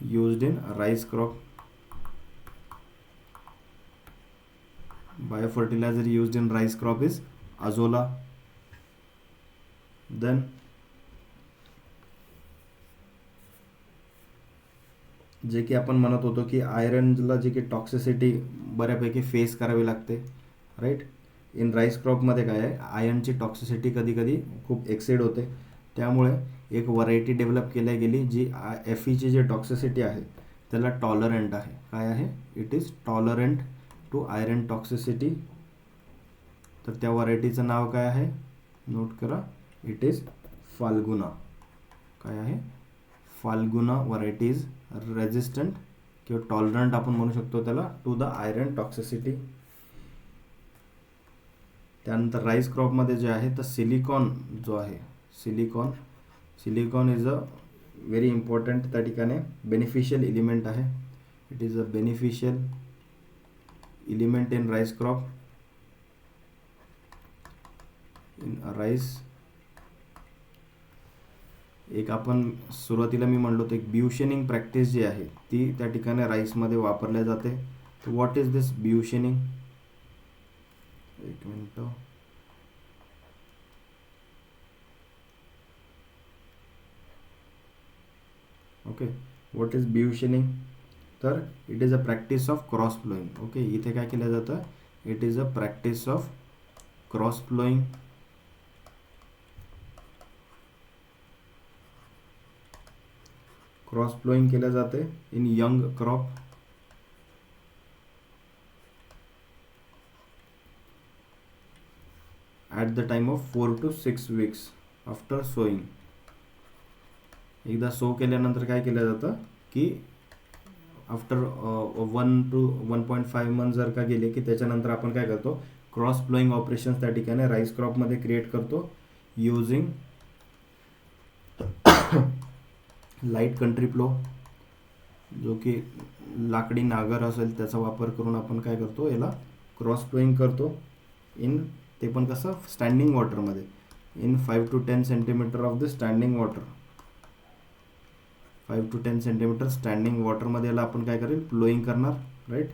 Speaker 1: used in rice crop. Biofertilizer used in rice crop is azolla. Then जे की आपण म्हणत होतो की आयरनला जे की टॉक्सिसिटी बऱ्यापैकी फेस करावी लागते, राईट. इन राईस क्रॉपमध्ये काय आहे, आयर्नची टॉक्सिसिटी कधी कधी खूप एक्सेड होते. त्यामुळे एक व्हरायटी डेव्हलप केल्या गेली जी FEची जे टॉक्सिसिटी आहे त्याला टॉलरंट आहे. काय आहे, it is tolerant to iron toxicity. तर त्या व्हरायटीचं नाव काय आहे, नोट करा, इट इज फाल्गुना. काय आहे, फाल्गुना व्हरायटी इज रेजिस्टंट किंवा टॉलरंट आपण म्हणू शकतो त्याला टू द आयरन टॉक्सिसिटी. त्यानंतर राईस क्रॉपमध्ये जे आहे तर सिलिकॉन जो आहे, silicon is a very important त्या ठिकाणी बेनिफिशियल एलिमेंट आहे. It is a beneficial element in rice crop, in rice. एक आपण सुरुवातीला मी म्हणलो तर एक ब्युशनिंग प्रॅक्टिस जी आहे ती त्या ठिकाणी राईसमध्ये वापरल्या जाते. तर व्हॉट इज दिस ब्युशनिंग, एक मिनटं. ओके, व्हॉट इज ब्युशनिंग, तर it is a practice of cross flowing. Okay, इथे काय केलं जातं, it is a practice of cross flowing. Cross flowing केलं जाते in young crop. At the time of 4 to 6 weeks after sowing. एकदा so केल्यानंतर काय केलं जातं की आफ्टर 1 to 1.5 मंथ जर का गेले की त्याच्यानंतर आपण काय करतो, क्रॉस फ्लोईंग ऑपरेशन्स त्या ठिकाणी राईस क्रॉपमध्ये क्रिएट करतो यूजिंग लाईट कंट्री प्लो, जो की लाकडी नागर असेल त्याचा वापर करून आपण काय करतो, याला क्रॉस फ्लोईंग करतो इन, ते पण कसं, स्टँडिंग वॉटरमध्ये, in 5 to 10 centimetre of the standing water. 5 to 10 centimetre standing वॉटरमध्ये याला आपण काय करेल, फ्लोईंग करणार, राईट.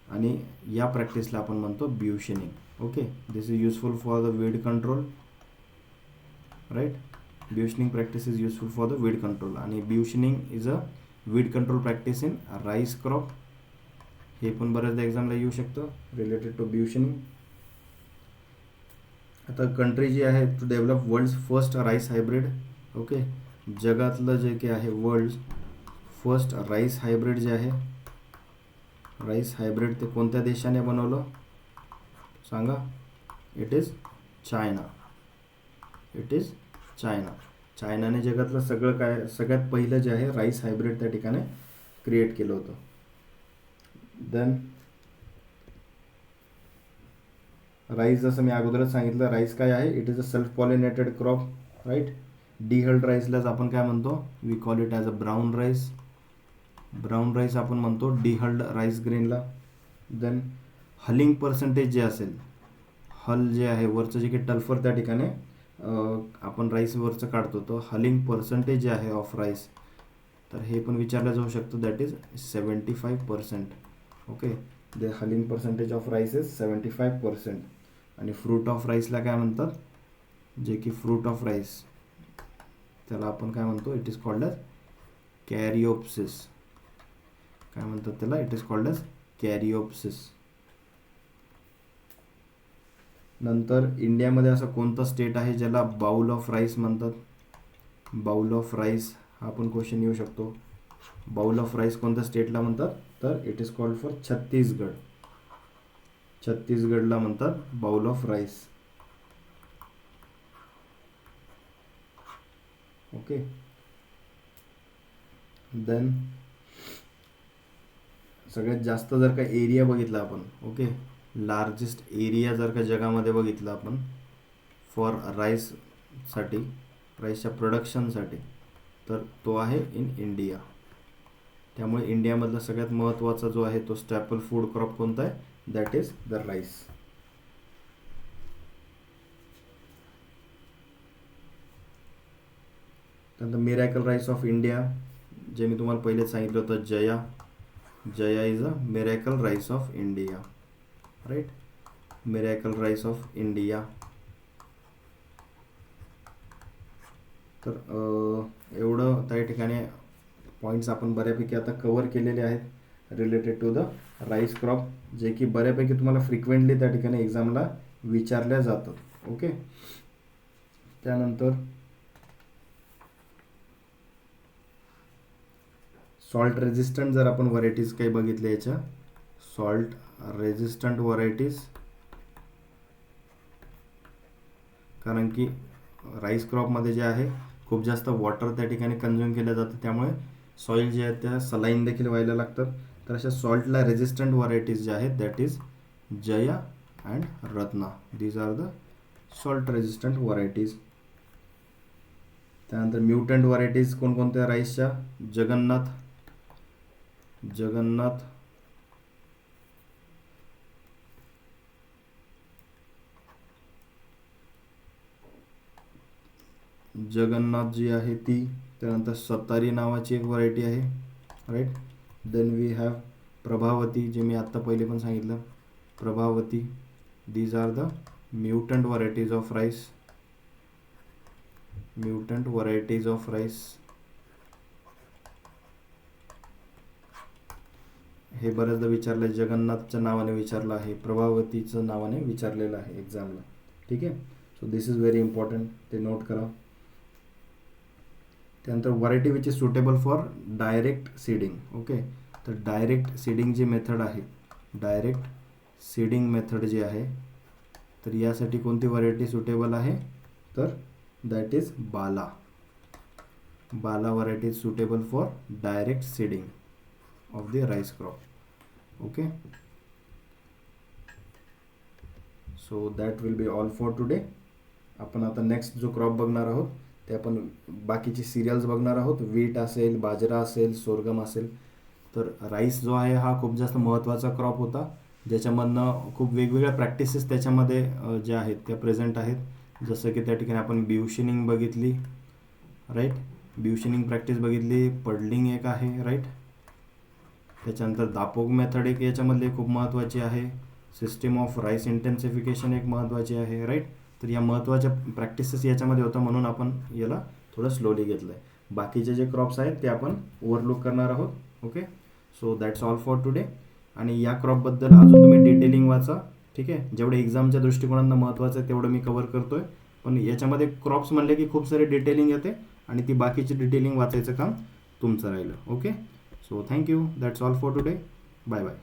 Speaker 1: आणि या प्रॅक्टिसला आपण म्हणतो beushening. Okay, this is useful for the weed control, right. Beushening practice is useful for the weed control. आणि beushening is a weed control practice in rice crop. हे पण बऱ्याचदा एक्झामला येऊ शकतं रिलेटेड टू ब्युशनिंग. आता कंट्री जी आहे to develop world's first rice hybrid. Okay, जगातलं जे काही आहे वर्ल्ड फर्स्ट राईस हायब्रिड जे आहे, राईस हायब्रिड ते कोणत्या देशाने बनवलं सांगा, it is China. It is China. चायनाने जगातलं सगळ्यात पहिलं जे आहे राईस हायब्रिड त्या ठिकाणी क्रिएट केलं होतं. देन राईस, जसं मी अगोदरच सांगितलं, राईस काय आहे, it is a self pollinated crop, right. Dehulled राईसलाच आपण काय म्हणतो, we call it as a brown rice. Brown rice आपण म्हणतो डिहल्ड राईस ग्रेनला. देन हलिंग पर्सेंटेज जे असेल, हल जे आहे वरचं जे काही टल्फर त्या ठिकाणी आपण राईसवरचं काढतो, तो हलिंग पर्सेंटेज जे आहे ऑफ राईस, तर हे पण विचारलं जाऊ शकतं, that is 75%. Okay, the hulling percentage of rice is 75%. आणि फ्रूट ऑफ राईसला काय म्हणतात, जे की फ्रूट ऑफ राईस त्याला आपण काय म्हणतो, इट इज कॉल्ड ॲज कॅरिओप्सिस. काय म्हणतात त्याला, इट इज कॉल्ड ॲज कॅरिओप्सिस. नंतर इंडियामध्ये असं कोणतं स्टेट आहे ज्याला बाउल ऑफ राईस म्हणतात. बाउल ऑफ राईस हा पण क्वेश्चन येऊ शकतो. बाउल ऑफ राईस कोणत्या स्टेटला म्हणतात, तर it is called for Chhattisgarh. छत्तीसगडला म्हणतात bowl of rice. Okay. Then सगळ्यात जास्त जर का एरिया बघितला आपण, ओके, लार्जेस्ट एरिया जर का जगामध्ये बघितलं आपण फॉर राईससाठी, राईसच्या प्रोडक्शनसाठी, तर तो आहे इन इंडिया. त्यामुळे इंडियामधला सगळ्यात महत्त्वाचा जो आहे तो स्टॅपल फूड क्रॉप कोणता आहे, दॅट इज द राईस. त्यानंतर मिरॅकल राईस ऑफ इंडिया, जे मी तुम्हाला पहिलेच सांगितलं होतं, Jaya is a miracle rice of India, right. Miracle rice of India. तर एवढं त्या ठिकाणी पॉईंट्स आपण बऱ्यापैकी आता कवर केलेले आहेत related to the rice crop, जे की बऱ्यापैकी तुम्हाला फ्रिक्वेंटली त्या ठिकाणी एक्झामला विचारल्या जातात. ओके. त्यानंतर सॉल्ट रेजिस्टंट जर आपण व्हरायटीज काही बघितल्या, याच्या सॉल्ट रेजिस्टंट व्हरायटीज, कारण की राईस क्रॉपमध्ये जे आहे खूप जास्त वॉटर त्या ठिकाणी कन्झ्युम केलं जातं, त्यामुळे सॉईल जे आहेत त्या सलाईन देखील व्हायला लागतात. तर अशा सॉल्टला रेजिस्टंट व्हरायटीज ज्या आहेत that is Jaya and Ratna. These are the salt resistant varieties. त्यानंतर म्युटंट व्हरायटीज कोणकोणत्या राईसच्या, जगन्नाथ, जगन्नाथ जी आहे ती. त्यानंतर सत्तारी नावाची एक व्हरायटी आहे, right. Then we have Prabhavati, जे मी आत्ता पहिले पण सांगितलं, Prabhavati. These are the mutant varieties of rice. Mutant varieties of rice. हे बऱ्याचदा विचारलं आहे, जगन्नाथच्या नावाने विचारलं आहे, प्रभावतीचं नावाने विचारलेलं आहे एक्झामला. ठीक आहे. So this is very important, ते नोट करा. त्यानंतर variety which is suitable for direct seeding. Okay. तर डायरेक्ट सीडिंग जी मेथड आहे, डायरेक्ट सीडिंग मेथड जी आहे, तर यासाठी कोणती व्हरायटी सुटेबल आहे, तर that is Bala. Bala variety is suitable for direct seeding of the rice crop. Okay, so that will be all for today. आपण आता नेक्स्ट जो क्रॉप बघणार आहोत ते आपण बाकीची सिरियल्स बघणार आहोत. वीट असेल, बाजरा असेल, सोरगम असेल. तर राईस जो आहे हा खूप जास्त महत्त्वाचा क्रॉप होता, ज्याच्यामधनं खूप वेगवेगळ्या प्रॅक्टिसेस त्याच्यामध्ये ज्या आहेत त्या प्रेझेंट आहेत. जसं की त्या ठिकाणी आपण ब्युशनिंग बघितली, राईट. ब्युशनिंग प्रॅक्टिस बघितली, पडलिंग एक आहे, राईट. त्याच्यानंतर दापोग मेथड एक याच्यामधली खूप महत्त्वाची आहे. सिस्टीम ऑफ राईस इंटेन्सिफिकेशन एक महत्त्वाची आहे, राईट. तर या महत्त्वाच्या प्रॅक्टिसेस याच्यामध्ये होतं, म्हणून आपण याला थोडं स्लोली घेतलं आहे. बाकीचे जे क्रॉप्स आहेत ते आपण ओव्हरलुक करणार आहोत. Okay. So that's all for today. आणि या क्रॉपबद्दल अजून तुम्ही डिटेलिंग वाचा. ठीक आहे. जेवढे एक्झामच्या दृष्टिकोनानं महत्त्वाचं आहे तेवढं मी कव्हर करतो आहे, पण याच्यामध्ये क्रॉप्स म्हणले की खूप सारे डिटेलिंग येते आणि ती बाकीची डिटेलिंग वाचायचं काम तुमचं राहिलं. Okay. So thank you. That's all for today. Bye bye.